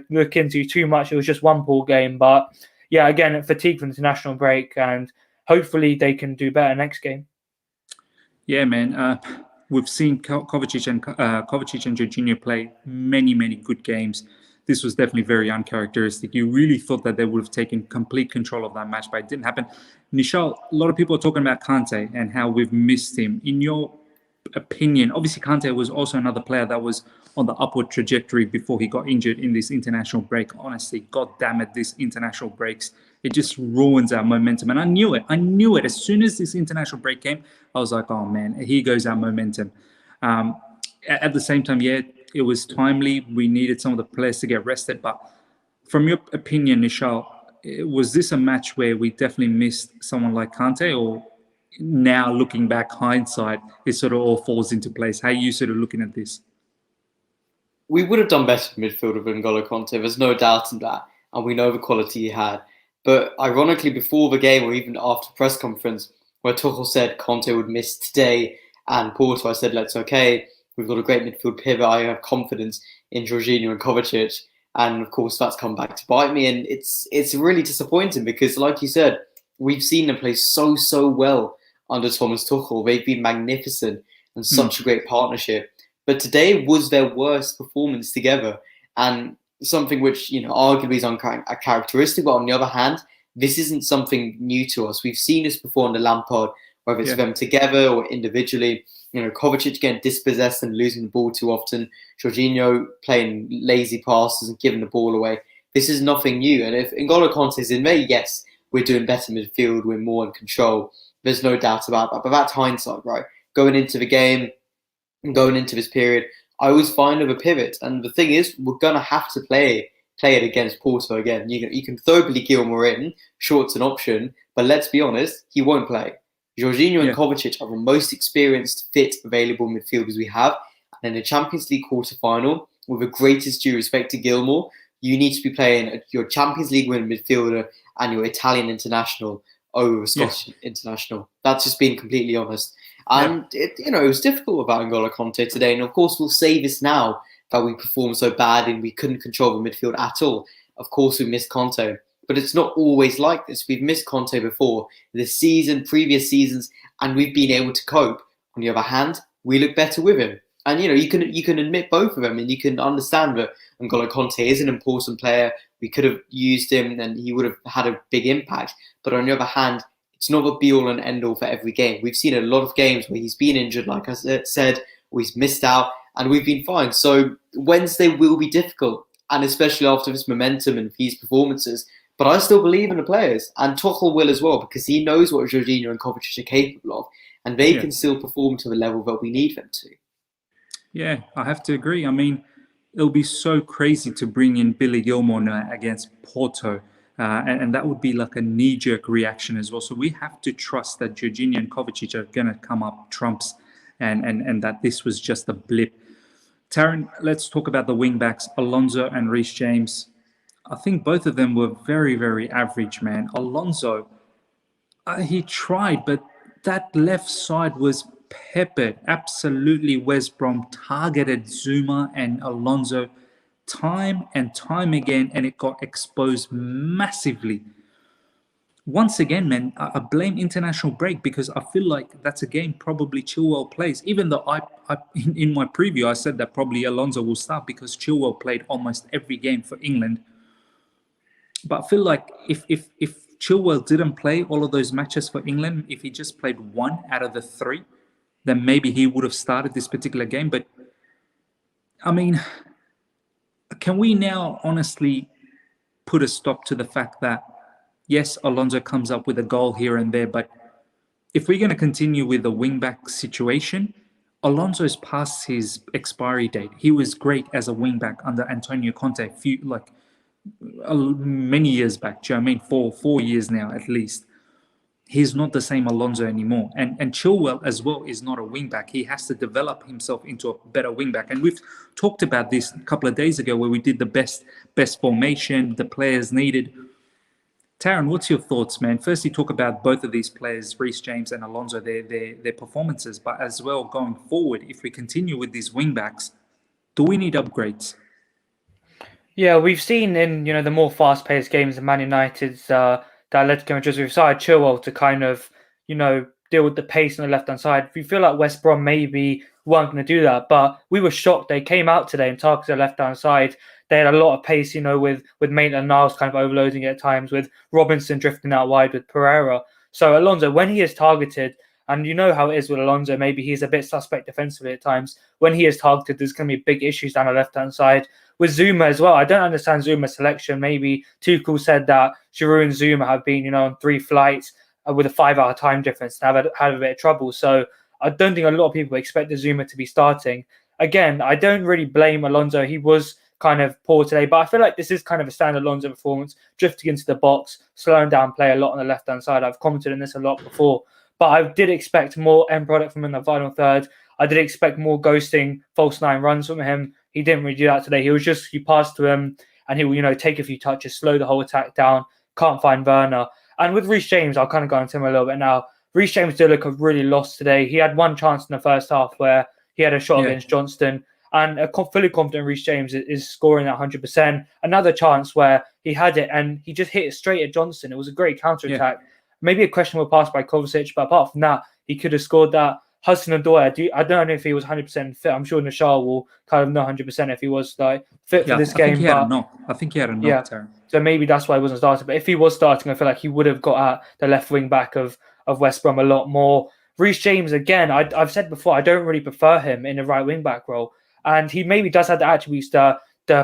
look into too much. It was just one poor game. But again, fatigue from the international break, and hopefully they can do better next game. Yeah, man. We've seen Kovacic and Jorginho play many good games. This was definitely very uncharacteristic. You really thought that they would have taken complete control of that match, but it didn't happen. Nishal, a lot of people are talking about Kante and how we've missed him. In your opinion, obviously Kante was also another player that was on the upward trajectory before he got injured in this international break. Honestly, God damn it, these international breaks, it just ruins our momentum. And I knew it. As soon as this international break came, I was like, oh man, here goes our momentum. At the same time, it was timely. We needed some of the players to get rested. But from your opinion, Nishal, was this a match where we definitely missed someone like Kante, or now looking back, hindsight, it sort of all falls into place? How are you sort of looking at this? We would have done better in midfield with N'Golo Kante. There's no doubt in that. And we know the quality he had. But ironically, before the game or even after press conference, where Tuchel said Kante would miss today and Porto, I said, that's okay. We've got a great midfield pivot. I have confidence in Jorginho and Kovacic. And of course, that's come back to bite me. And it's really disappointing because, like you said, we've seen them play so well under Thomas Tuchel. They've been magnificent and such a great partnership. But today was their worst performance together. And something which, arguably is uncharacteristic. But on the other hand, this isn't something new to us. We've seen this before under Lampard, whether it's them together or individually. Kovacic getting dispossessed and losing the ball too often. Jorginho playing lazy passes and giving the ball away. This is nothing new. And if N'Golo Kante is in there, yes, we're doing better midfield. We're more in control. There's no doubt about that. But that's hindsight, right? Going into the game, going into this period, I was fine with a pivot. And the thing is, we're going to have to play it against Porto again. You can throw Billy Gilmore in, sure, it's an option, but let's be honest, he won't play. Jorginho and Kovacic are the most experienced, fit, available midfielders we have. And in the Champions League quarter-final, with the greatest due respect to Gilmore, you need to be playing your Champions League winning midfielder and your Italian international over a Scottish international. That's just being completely honest. And it was difficult about N'Golo Kante today. And of course, we'll say this now that we performed so bad and we couldn't control the midfield at all. Of course, we missed Kante. But it's not always like this. We've missed Kante before, this season, previous seasons, and we've been able to cope. On the other hand, we look better with him. And, you can admit both of them, and you can understand that N'Golo Kante is an important player. We could have used him and he would have had a big impact. But on the other hand, it's not a be-all and end-all for every game. We've seen a lot of games where he's been injured, like I said, or he's missed out, and we've been fine. So Wednesday will be difficult. and especially after this momentum and these performances. But I still believe in the players, and Tuchel will as well, because he knows what Jorginho and Kovacic are capable of, and they can still perform to the level that we need them to. Yeah, I have to agree. I mean, it'll be so crazy to bring in Billy Gilmore now against Porto, and that would be like a knee-jerk reaction as well. So we have to trust that Jorginho and Kovacic are going to come up trumps, and that this was just a blip. Taryn, let's talk about the wing-backs, Alonso and Reece James. I think both of them were very, very average, man. Alonso, he tried, but that left side was peppered. Absolutely, West Brom targeted Zuma and Alonso time and time again, and it got exposed massively. Once again, man, I blame international break, because I feel like that's a game probably Chilwell plays. Even though in my preview, I said that probably Alonso will start because Chilwell played almost every game for England. But I feel like if Chilwell didn't play all of those matches for England, if he just played one out of the three, then maybe he would have started this particular game. But, I mean, can we now honestly put a stop to the fact that, yes, Alonso comes up with a goal here and there, but if we're going to continue with the wing-back situation, Alonso's past his expiry date. He was great as a wing-back under Antonio Conte many years back. Do you know what I mean? 4 years now at least. He's not the same Alonso anymore. And Chilwell as well is not a wing-back. He has to develop himself into a better wing-back. And we've talked about this a couple of days ago where we did the best formation, the players needed. Taryn, what's your thoughts, man? Firstly, talk about both of these players, Reece James and Alonso, their performances, but as well going forward, if we continue with these wing-backs, do we need upgrades? Yeah, we've seen in the more fast-paced games of Man United's Atletico Madrid, we've started Chilwell to kind of deal with the pace on the left-hand side. We feel like West Brom maybe weren't going to do that, but we were shocked. They came out today and targeted the left-hand side. They had a lot of pace, with Maitland-Niles kind of overloading it at times, with Robinson drifting out wide with Pereira. So Alonso, when he is targeted, and you know how it is with Alonso, maybe he's a bit suspect defensively at times. When he is targeted, there's going to be big issues down the left-hand side. With Zuma as well, I don't understand Zuma's selection. Maybe Tuchel said that Giroud and Zuma have been, on 3 flights with a 5-hour time difference and have had a bit of trouble. So I don't think a lot of people expected Zuma to be starting. Again, I don't really blame Alonso. He was kind of poor today, but I feel like this is kind of a standard Alonso performance, drifting into the box, slowing down play a lot on the left-hand side. I've commented on this a lot before, but I did expect more end product from him in the final third. I did expect more ghosting, false 9 runs from him. He didn't really do that today. He was just, you pass to him and he will, take a few touches, slow the whole attack down, can't find Werner. And with Reece James, I'll kind of go into him a little bit now. Reece James did look really lost today. He had one chance in the first half where he had a shot against Johnston, and a fully confident Reece James is scoring at 100%. Another chance where he had it and he just hit it straight at Johnston. It was a great counter-attack. Yeah. Maybe a questionable pass by Kovacic, but apart from that, he could have scored that. Hudson-Odoi, I don't know if he was 100% fit. I'm sure Nishal will kind of know 100% if he was fit for this game. I think he had a knock. So maybe that's why he wasn't starting. But if he was starting, I feel like he would have got at the left wing back of West Brom a lot more. Reece James, again, I've said before, I don't really prefer him in the right wing back role. And he maybe does have the attributes, the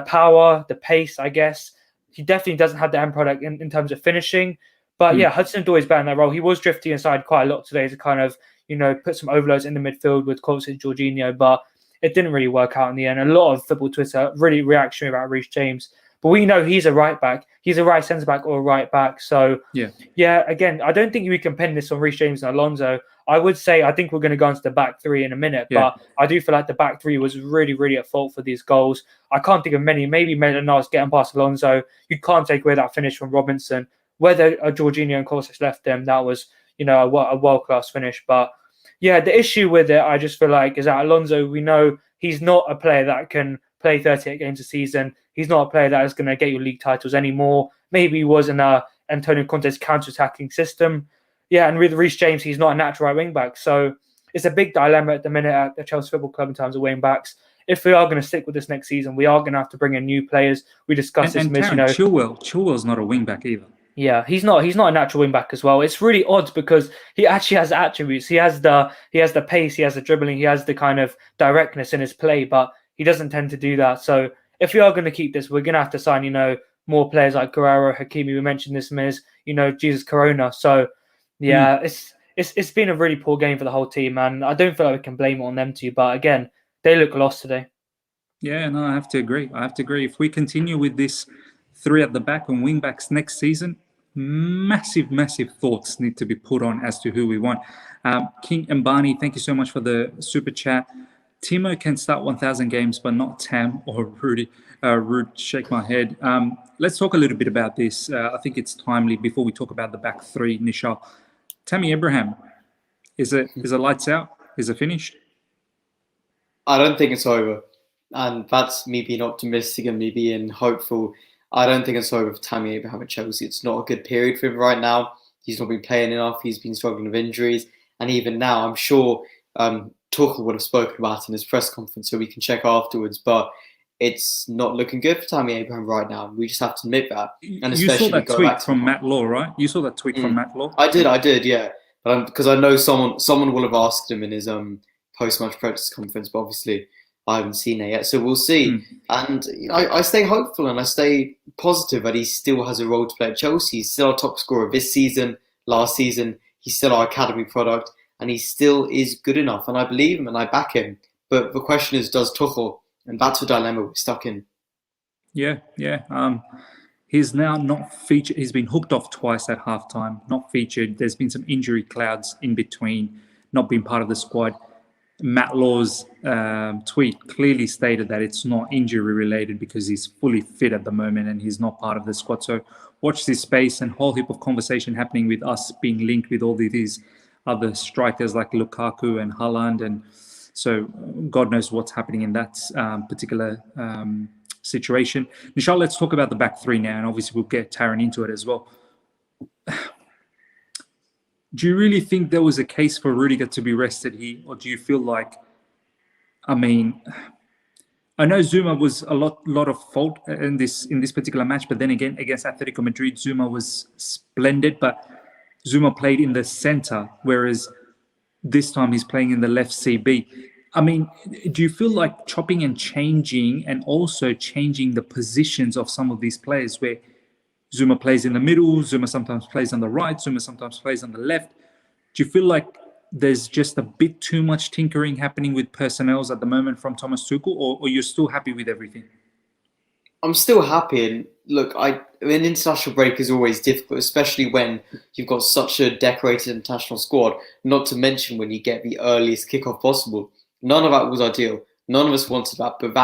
power, the pace, I guess. He definitely doesn't have the end product in terms of finishing. But yeah, Hudson-Odoi is better in that role. He was drifting inside quite a lot today to kind of, put some overloads in the midfield with Kovacic and Jorginho, but it didn't really work out in the end. A lot of football Twitter really reactionary about Reece James. But we know he's a right back. He's a right centre-back or a right back. So, yeah, again, I don't think we can pin this on Reece James and Alonso. I would say I think we're going to go into the back three in a minute, but I do feel like the back three was really, really at fault for these goals. I can't think of many. Maybe Maitland-Niles getting past Alonso. You can't take away that finish from Robinson. Whether Jorginho and Kovacic left them, that was, a world-class finish. But yeah, the issue with it, I just feel like, is that Alonso, we know he's not a player that can play 38 games a season. He's not a player that is going to get you league titles anymore. Maybe he was in Antonio Conte's counter-attacking system. Yeah, and with Reece James, he's not a natural right wing-back. So it's a big dilemma at the minute at the Chelsea Football Club in terms of wing-backs. If we are going to stick with this next season, we are going to have to bring in new players. We discussed this. Chilwell's not a wing-back either. Yeah, he's not a natural wing back as well. It's really odd because he actually has attributes. He has the pace, he has the dribbling, he has the kind of directness in his play, but he doesn't tend to do that. So if we are going to keep this, we're going to have to sign, more players like Guerrero, Hakimi. We mentioned this, Miz, Jesus Corona. So, yeah, it's been a really poor game for the whole team, and I don't feel like we can blame it on them two. But again, they look lost today. Yeah, no, I have to agree. If we continue with this 3 at the back and wing backs next season, massive thoughts need to be put on as to who we want. King and Barney, thank you so much for the super chat. Timo can start 1,000 games, but not Tam or Rudy. Rude, shake my head. Let's talk a little bit about this. I think it's timely before we talk about the back 3, Nishal. Tammy Abraham, is it lights out? Is it finished? I don't think it's over. And that's me being optimistic and me being hopeful. I don't think it's over for Tammy Abraham at Chelsea. It's not a good period for him right now. He's not been playing enough. He's been struggling with injuries. And even now, I'm sure Tuchel would have spoken about it in his press conference, so we can check afterwards. But it's not looking good for Tammy Abraham right now. We just have to admit that. And you saw that tweet from Matt Law, right? You saw that tweet from Matt Law? I did, yeah. Because I know someone will have asked him in his post-match press conference, but obviously I haven't seen it yet. So we'll see. And I stay hopeful and I stay positive that he still has a role to play at Chelsea. He's still our top scorer this season, last season. He's still our academy product. And he still is good enough. And I believe him and I back him. But the question is, does Tuchel? And that's the dilemma we're stuck in. Yeah. He's now not featured. He's been hooked off twice at halftime, not featured. There's been some injury clouds in between, not being part of the squad. Matt Law's tweet clearly stated that it's not injury related because he's fully fit at the moment and he's not part of the squad. So watch this space, and a whole heap of conversation happening with us being linked with all these other strikers like Lukaku and Haaland, and so God knows what's happening in that particular situation. Nishal, let's talk about the back 3 now, and obviously we'll get Taron into it as well. Do you really think there was a case for Rudiger to be rested here, or do you feel like, I know Zuma was a lot of fault in this particular match, but then again against Atletico Madrid, Zuma was splendid, but Zuma played in the center, whereas this time he's playing in the left CB. Do you feel like chopping and changing, and also changing the positions of some of these players, where Zuma plays in the middle, Zuma sometimes plays on the right, Zuma sometimes plays on the left? Do you feel like there's just a bit too much tinkering happening with personnels at the moment from Thomas Tuchel, or you're still happy with everything? I'm still happy. And look, an international break is always difficult, especially when you've got such a decorated international squad, not to mention when you get the earliest kickoff possible. None of that was ideal. None of us wanted that, but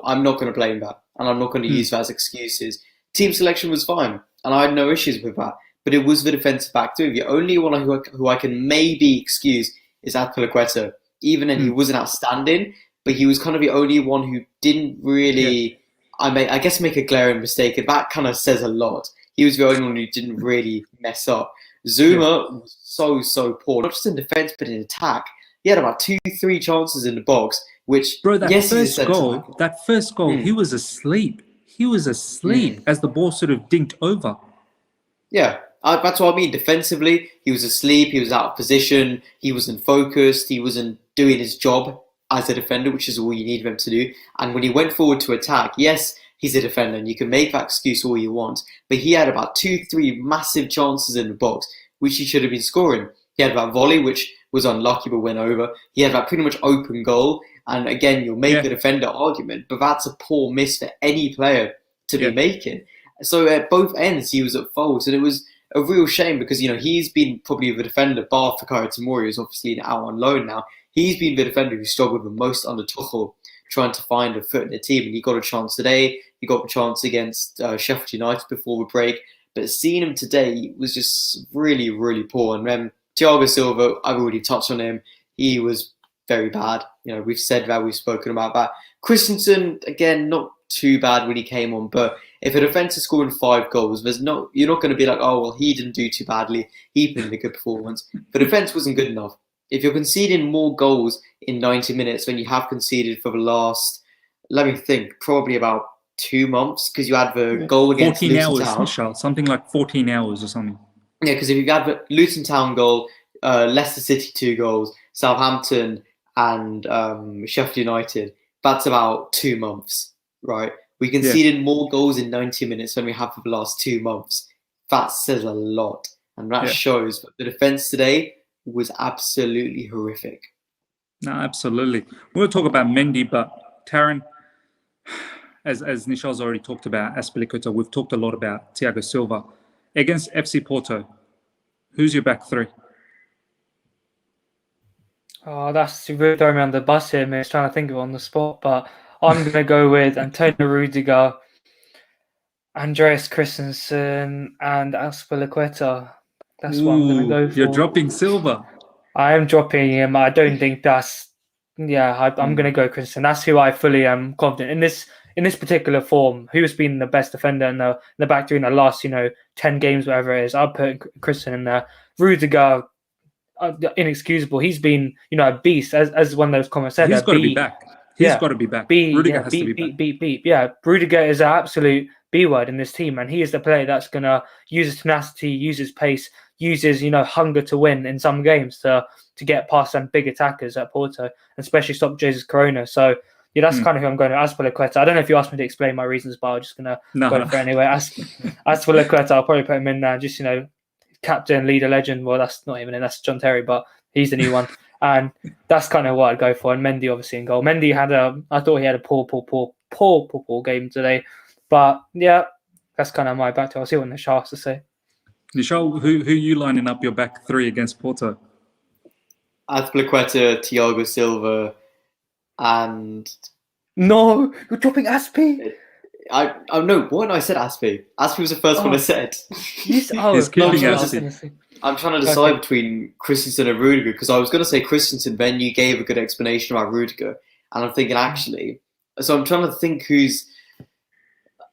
I'm not going to blame that. And I'm not going to use that as excuses. Team selection was fine, and I had no issues with that. But it was the defensive back too. The only one who I can maybe excuse is Azpilicueta. Even then, he wasn't outstanding, but he was kind of the only one who didn't really, I guess, make a glaring mistake. And that kind of says a lot. He was the only one who didn't really mess up. Zuma was so poor, not just in defence, but in attack. He had about 2-3 chances in the box, which, that first goal, he was asleep. He was asleep as the ball sort of dinked over. Yeah, that's what I mean. Defensively, he was asleep. He was out of position. He wasn't focused. He wasn't doing his job as a defender, which is all you need him to do. And when he went forward to attack, yes, he's a defender, and you can make that excuse all you want. But he had about 2-3 massive chances in the box, which he should have been scoring. He had that volley, which was unlucky but went over. He had that pretty much open goal. And again, you'll make the defender argument, but that's a poor miss for any player to be making. So at both ends, he was at fault. And it was a real shame because, he's been probably the defender, bar Fikayo Tomori, who's obviously out on loan now. He's been the defender who struggled the most under Tuchel, trying to find a foot in the team. And he got a chance today. He got a chance against Sheffield United before the break. But seeing him today was just really, really poor. And then Thiago Silva, I've already touched on him. He was very bad. We've said that, we've spoken about that. Christensen, again, not too bad when he came on, but if a defence is scoring 5 goals, you're not going to be like, oh, well, he didn't do too badly. He put in a good performance. The defence wasn't good enough. If you're conceding more goals in 90 minutes than you have conceded for the last, let me think, probably about 2 months, because you had the goal against 14 Luton hours, Town. Michelle, something like 14 hours or something. Yeah, because if you had the Luton Town goal, Leicester City 2 goals, Southampton and Sheffield United, that's about 2 months, right? We conceded more goals in 90 minutes than we have for the last 2 months. That says a lot. And that shows that the defence today was absolutely horrific. No, absolutely. We'll talk about Mendy, but Taryn, as Nishal's already talked about, Azpilicueta, we've talked a lot about Thiago Silva. Against FC Porto, who's your back three? Oh, that's really throwing me on the bus here, mate. Trying to think of it on the spot, but I'm going to go with Antonio Rudiger, Andreas Christensen, and Azpilicueta. That's what I'm going to go for. You're dropping Silva. I am dropping him. I don't think that's... Yeah, I'm going to go Christensen. That's who I fully am confident in this particular form. Who's been the best defender in the back three in the last 10 games, whatever it is. I'll put Christensen in there. Rudiger, inexcusable. He's been a beast, as one of those comments said. He's got to be back. He's got to be back. Rudiger has to be back. Yeah, Rudiger is an absolute B word in this team, and he is the player that's going to use his tenacity, use his pace, use his hunger to win in some games to get past some big attackers at Porto, and especially stop Jesus Corona. So yeah, that's kind of who I'm going to. Azpilicueta. I don't know if you asked me to explain my reasons, but I'm just going to go for it anyway. Azpilicueta, I'll probably put him in there. Just captain, leader, legend. Well, that's not even in. That's John Terry, but he's the new one. And that's kind of what I'd go for. And Mendy obviously in goal. Mendy I thought he had a poor game today. But yeah, that's kind of my back to. I'll see what Nishal has to say. Nishal, who you lining up your back three against Porto? Azpilicueta, Thiago Silva, and... No, you're dropping Aspi? No, what? I said Aspi. Aspi was the first one I said. He's killing Aspi. I'm trying to decide between Christensen and Rudiger, because I was going to say Christensen, then you gave a good explanation about Rudiger. And I'm thinking, actually... So I'm trying to think who's...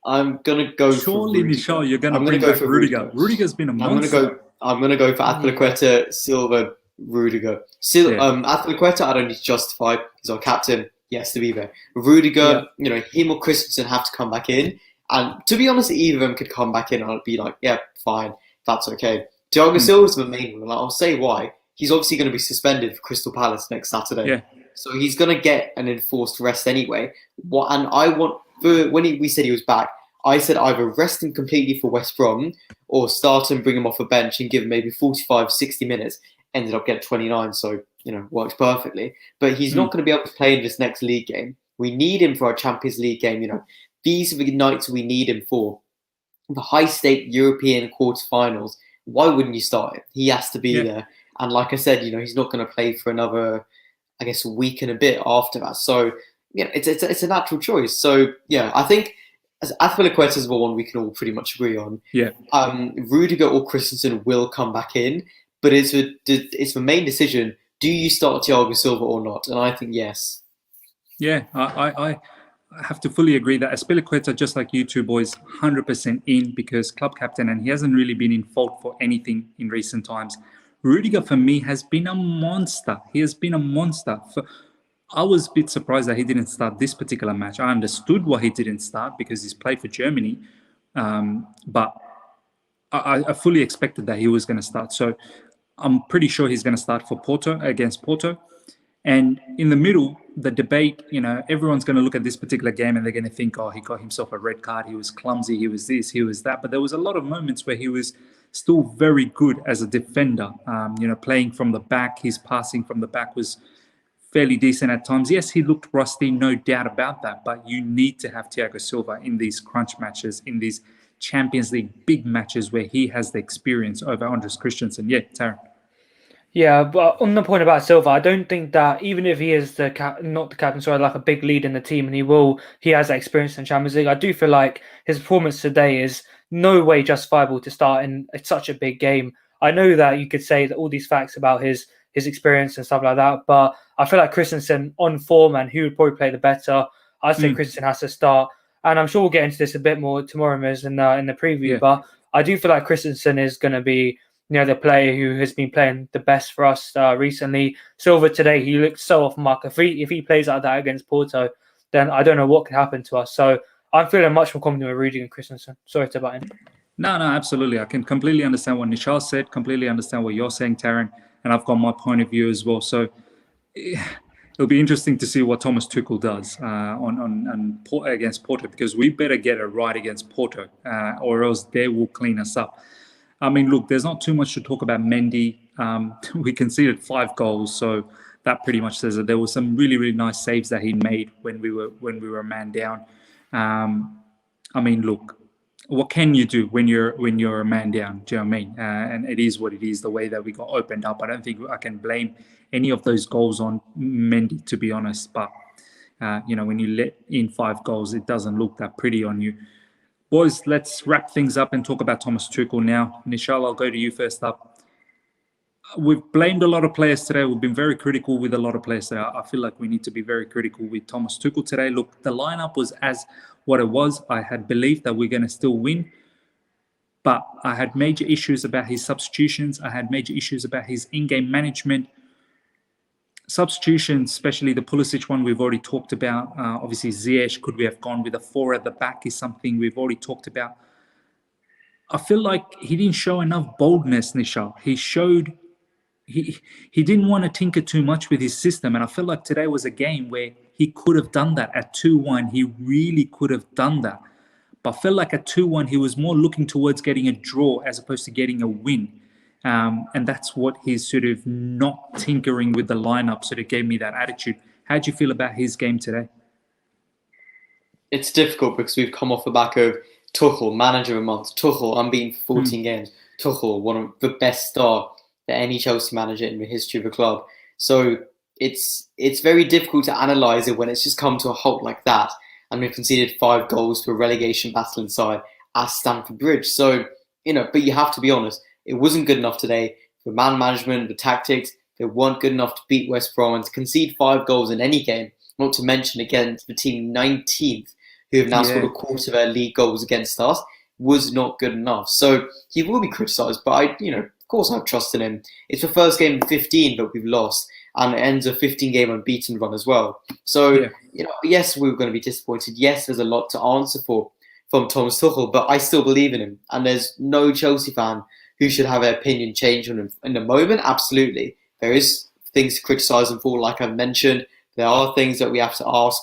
I'm going to go Surely, for Rudiger. Nishal, you're going to bring back Rudiger. Rudiger's been a monster. I'm going to go for Azpilicueta, Silva, Rudiger. Azpilicueta, I don't need to justify. He's our captain. He has to be there. Rudiger, him or Christensen have to come back in. And to be honest, either of them could come back in and I'd be like, yeah, fine. That's okay. Thiago Silva's the main one. I'll say why. He's obviously going to be suspended for Crystal Palace next Saturday. Yeah. So he's going to get an enforced rest anyway. And I want... When we said he was back, I said either rest him completely for West Brom or start him, bring him off a bench and give him maybe 45, 60 minutes. Ended up getting 29, so, works perfectly. But he's not going to be able to play in this next league game. We need him for our Champions League game. These are the nights we need him for. The high-stake European quarterfinals. Why wouldn't you start him? He has to be there. And like I said, he's not going to play for another, I guess, a week and a bit after that. So, it's a natural choice. So, yeah, I think Azpilicueta is the one we can all pretty much agree on. Yeah. Rudiger or Christensen will come back in, but it's the main decision. Do you start Thiago Silva or not? And I think yes. Yeah, I have to fully agree that Azpilicueta, just like you two boys, 100% in because club captain, and he hasn't really been in fault for anything in recent times. Rudiger, for me, has been a monster. He has been a monster. I was a bit surprised that he didn't start this particular match. I understood why he didn't start because he's played for Germany. But I fully expected that he was going to start. So I'm pretty sure he's going to start for Porto, against Porto. And in the middle, the debate, everyone's going to look at this particular game and they're going to think, oh, he got himself a red card. He was clumsy. He was this, he was that. But there was a lot of moments where he was still very good as a defender. Playing from the back, his passing from the back was fairly decent at times. Yes, he looked rusty, no doubt about that. But you need to have Thiago Silva in these crunch matches, in these Champions League big matches where he has the experience over Andreas Christensen. Yeah, Taryn. Yeah, but on the point about Silva, I don't think that even if he is not the captain, so like a big lead in the team, and he has that experience in Champions League, I do feel like his performance today is no way justifiable to start in such a big game. I know that you could say that all these facts about his experience and stuff like that, but I feel like Christensen on form and who would probably play the better. I'd say Christensen has to start, and I'm sure we'll get into this a bit more tomorrow, Miz, in the preview. But I do feel like Christensen is going to be the player who has been playing the best for us recently. Silva today, he looked so off mark. If he plays like that against Porto, then I don't know what could happen to us. So I'm feeling much more confident with Rudiger and Christensen. Sorry to butt in. No, absolutely. I can completely understand what Nishal said, completely understand what you're saying, Taryn, and I've got my point of view as well. So it'll be interesting to see what Thomas Tuchel does against Porto, because we better get it right against Porto, or else they will clean us up. I mean, look, there's not too much to talk about Mendy. We conceded 5 goals, so that pretty much says that there were some really, really nice saves that he made when we were a man down. I mean, look, what can you do when you're a man down? Do you know what I mean? And it is what it is, the way that we got opened up. I don't think I can blame any of those goals on Mendy, to be honest. But, when you let in 5 goals, it doesn't look that pretty on you. Boys, let's wrap things up and talk about Thomas Tuchel now. Nishal, I'll go to you first up. We've blamed a lot of players today. We've been very critical with a lot of players today. I feel like we need to be very critical with Thomas Tuchel today. Look, the lineup was as what it was. I had believed that we're going to still win, but I had major issues about his substitutions. I had major issues about his in-game management. Substitutions, especially the Pulisic one, we've already talked about. Obviously, Ziyech, could we have gone with a 4 at the back, is something we've already talked about. I feel like he didn't show enough boldness, Nishal. He didn't want to tinker too much with his system. And I feel like today was a game where he could have done that. At 2-1, he really could have done that. But I felt like at 2-1, he was more looking towards getting a draw as opposed to getting a win. And that's what his sort of not tinkering with the lineup sort of gave me that attitude. How do you feel about his game today? It's difficult because we've come off the back of Tuchel, manager of the month. Tuchel, unbeaten for 14 games. Tuchel, one of the best star that any Chelsea manager in the history of the club. So it's very difficult to analyse it when it's just come to a halt like that. And we've conceded 5 goals to a relegation battle inside at Stamford Bridge. So, but you have to be honest, it wasn't good enough today. The man management, the tactics, they weren't good enough to beat West Brom and to concede 5 goals in any game, not to mention against the team 19th, who have now scored a quarter of their league goals against us, was not good enough. So he will be criticised, but of course I've trusted him. It's the first game in 15 that we've lost, and it ends a 15-game unbeaten run as well. So, yes, we were going to be disappointed. Yes, there's a lot to answer for from Thomas Tuchel, but I still believe in him. And there's no Chelsea fan who should have their opinion changed on him in the moment. Absolutely. There is things to criticise him for, like I've mentioned. There are things that we have to ask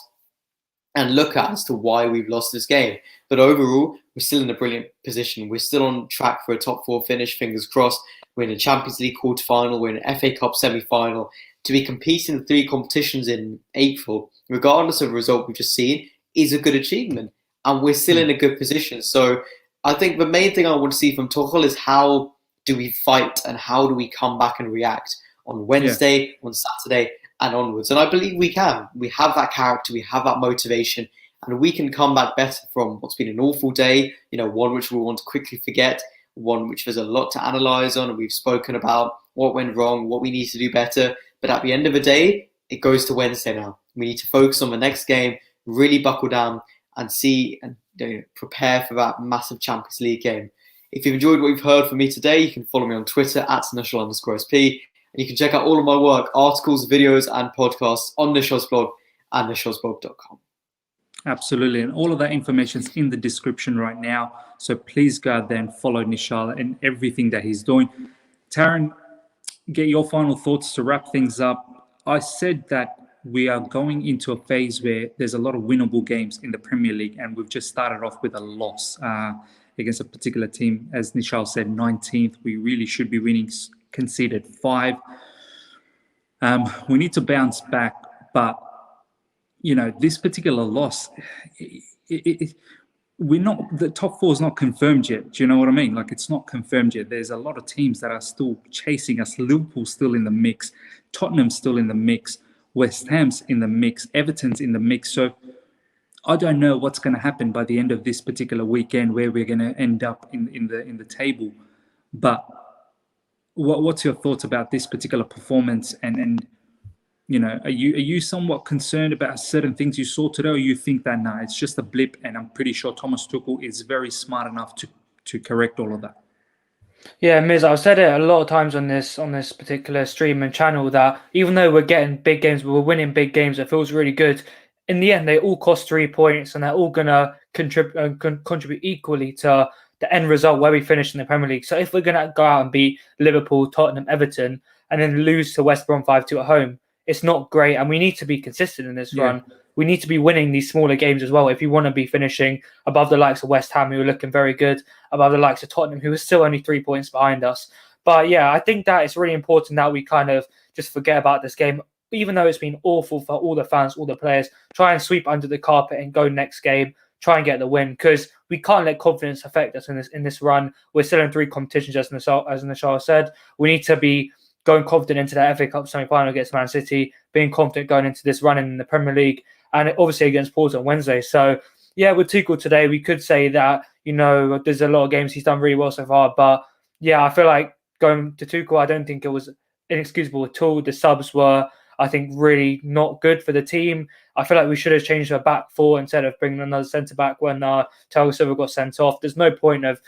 and look at as to why we've lost this game. But overall, we're still in a brilliant position. We're still on track for a top 4 finish, fingers crossed. We're in a Champions League quarter-final. We're in an FA Cup semi-final. To be competing in 3 competitions in April, regardless of the result we've just seen, is a good achievement. And we're still in a good position. So I think the main thing I want to see from Tuchel is how do we fight and how do we come back and react on Wednesday, on Saturday, and onwards. And I believe we can. We have that character, we have that motivation, and we can come back better from what's been an awful day, one which we want to quickly forget, one which there's a lot to analyse on, and we've spoken about what went wrong, what we need to do better. But at the end of the day, it goes to Wednesday now. We need to focus on the next game, really buckle down and see and prepare for that massive Champions League game. If you've enjoyed what you've heard from me today, you can follow me on Twitter at Nishal_SP. And you can check out all of my work, articles, videos, and podcasts on Nishal's blog and nishalsblog.com. Absolutely. And all of that information is in the description right now. So please go out there and follow Nishal and everything that he's doing. Taryn, get your final thoughts to wrap things up. I said that we are going into a phase where there's a lot of winnable games in the Premier League, and we've just started off with a loss against a particular team. As Nishal said, 19th. We really should be winning, conceded 5. We need to bounce back, but this particular loss, we're not, the top 4 is not confirmed yet. Do you know what I mean? Like, it's not confirmed yet. There's a lot of teams that are still chasing us. Liverpool's still in the mix. Tottenham's still in the mix. West Ham's in the mix. Everton's in the mix. So I don't know what's going to happen by the end of this particular weekend, where we're going to end up in the table. But what's your thoughts about this particular performance? And are you somewhat concerned about certain things you saw today, or you think that it's just a blip, and I'm pretty sure Thomas Tuchel is very smart enough to correct all of that? Yeah, Miz, I've said it a lot of times on this particular stream and channel that even though we're getting big games, we're winning big games, it feels really good. In the end, they all cost 3 points, and they're all going to contribute equally to the end result where we finish in the Premier League. So if we're going to go out and beat Liverpool, Tottenham, Everton, and then lose to West Brom 5-2 at home, it's not great, and we need to be consistent in this Yeah. run. We need to be winning these smaller games as well if you want to be finishing above the likes of West Ham, who are looking very good, above the likes of Tottenham, who are still only 3 points behind us. But yeah, I think that it's really important that we kind of just forget about this game, even though it's been awful for all the fans, all the players. Try and sweep under the carpet and go next game. Try and get the win, because we can't let confidence affect us in this run. We're still in 3 competitions, as Nishal said. We need to be going confident into that FA Cup semi-final against Man City, being confident going into this run in the Premier League, and obviously against Porto on Wednesday. So yeah, with Tuchel today, we could say that, there's a lot of games he's done really well so far. But yeah, I feel like going to Tuchel, I don't think it was inexcusable at all. The subs were, I think, really not good for the team. I feel like we should have changed our back four instead of bringing another centre-back when Thiago Silva got sent off. There's no point of,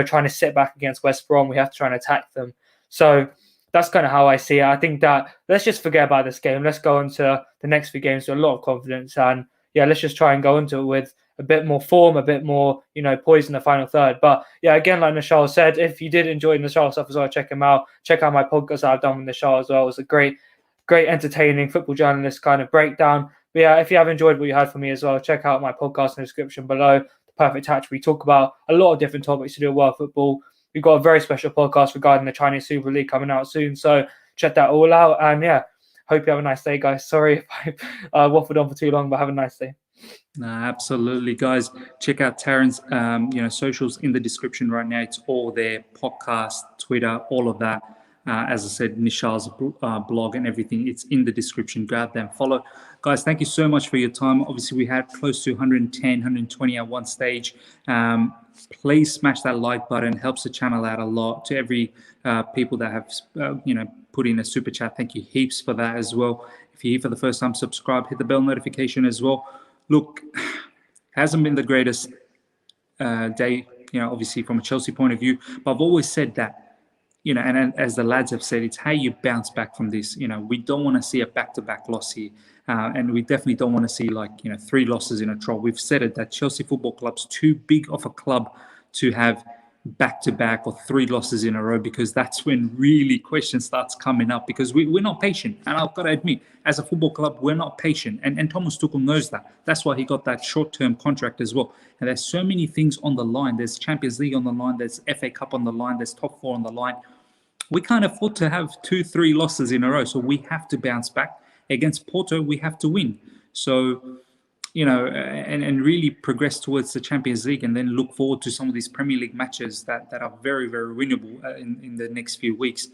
trying to sit back against West Brom. We have to try and attack them. So that's kind of how I see it. I think that let's just forget about this game. Let's go into the next few games with a lot of confidence. And yeah, let's just try and go into it with a bit more form, a bit more, poise in the final third. But yeah, again, like Nishal said, if you did enjoy Nishal's stuff as well, check him out. Check out my podcast that I've done with Nishal as well. It was a great, entertaining football journalist kind of breakdown. But yeah, if you have enjoyed what you heard from me as well, check out my podcast in the description below, The Perfect Touch. We talk about a lot of different topics to do with world football. We've got a very special podcast regarding the Chinese Super League coming out soon. So check that all out. And yeah, hope you have a nice day, guys. Sorry if I waffled on for too long, but have a nice day. Absolutely, guys. Check out Taryn's socials in the description right now. It's all there: podcast, Twitter, all of that. As I said, Nishal's blog and everything, it's in the description. Go out there and follow. Guys, thank you so much for your time. Obviously, we had close to 110, 120 at one stage. Please smash that like button. Helps the channel out a lot. To every people that have put in a super chat, thank you heaps for that as well. If you're here for the first time, subscribe, hit the bell notification as well. Look, hasn't been the greatest day, obviously from a Chelsea point of view, but I've always said that, and as the lads have said, it's how you bounce back from this. We don't want to see a back-to-back loss here, and we definitely don't want to see 3 losses in a row. We've said it that Chelsea Football Club's too big of a club to have back-to-back or 3 losses in a row, because that's when really question starts coming up, because we're not patient. And I've got to admit, as a football club, we're not patient. And Thomas Tuchel knows that. That's why he got that short-term contract as well. And there's so many things on the line. There's Champions League on the line. There's FA Cup on the line. There's top 4 on the line. We can't afford to have 2-3 losses in a row. So we have to bounce back. Against Porto, we have to win. So, and really progress towards the Champions League, and then look forward to some of these Premier League matches that are very, very winnable in the next few weeks,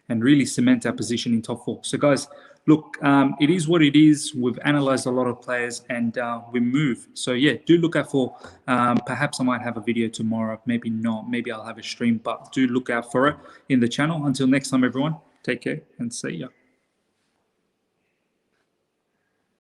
and really cement our position in top 4. So, guys, look, it is what it is. We've analysed a lot of players, and we move. So, yeah, do look out for, perhaps I might have a video tomorrow. Maybe not. Maybe I'll have a stream, but do look out for it in the channel. Until next time, everyone, take care and see ya.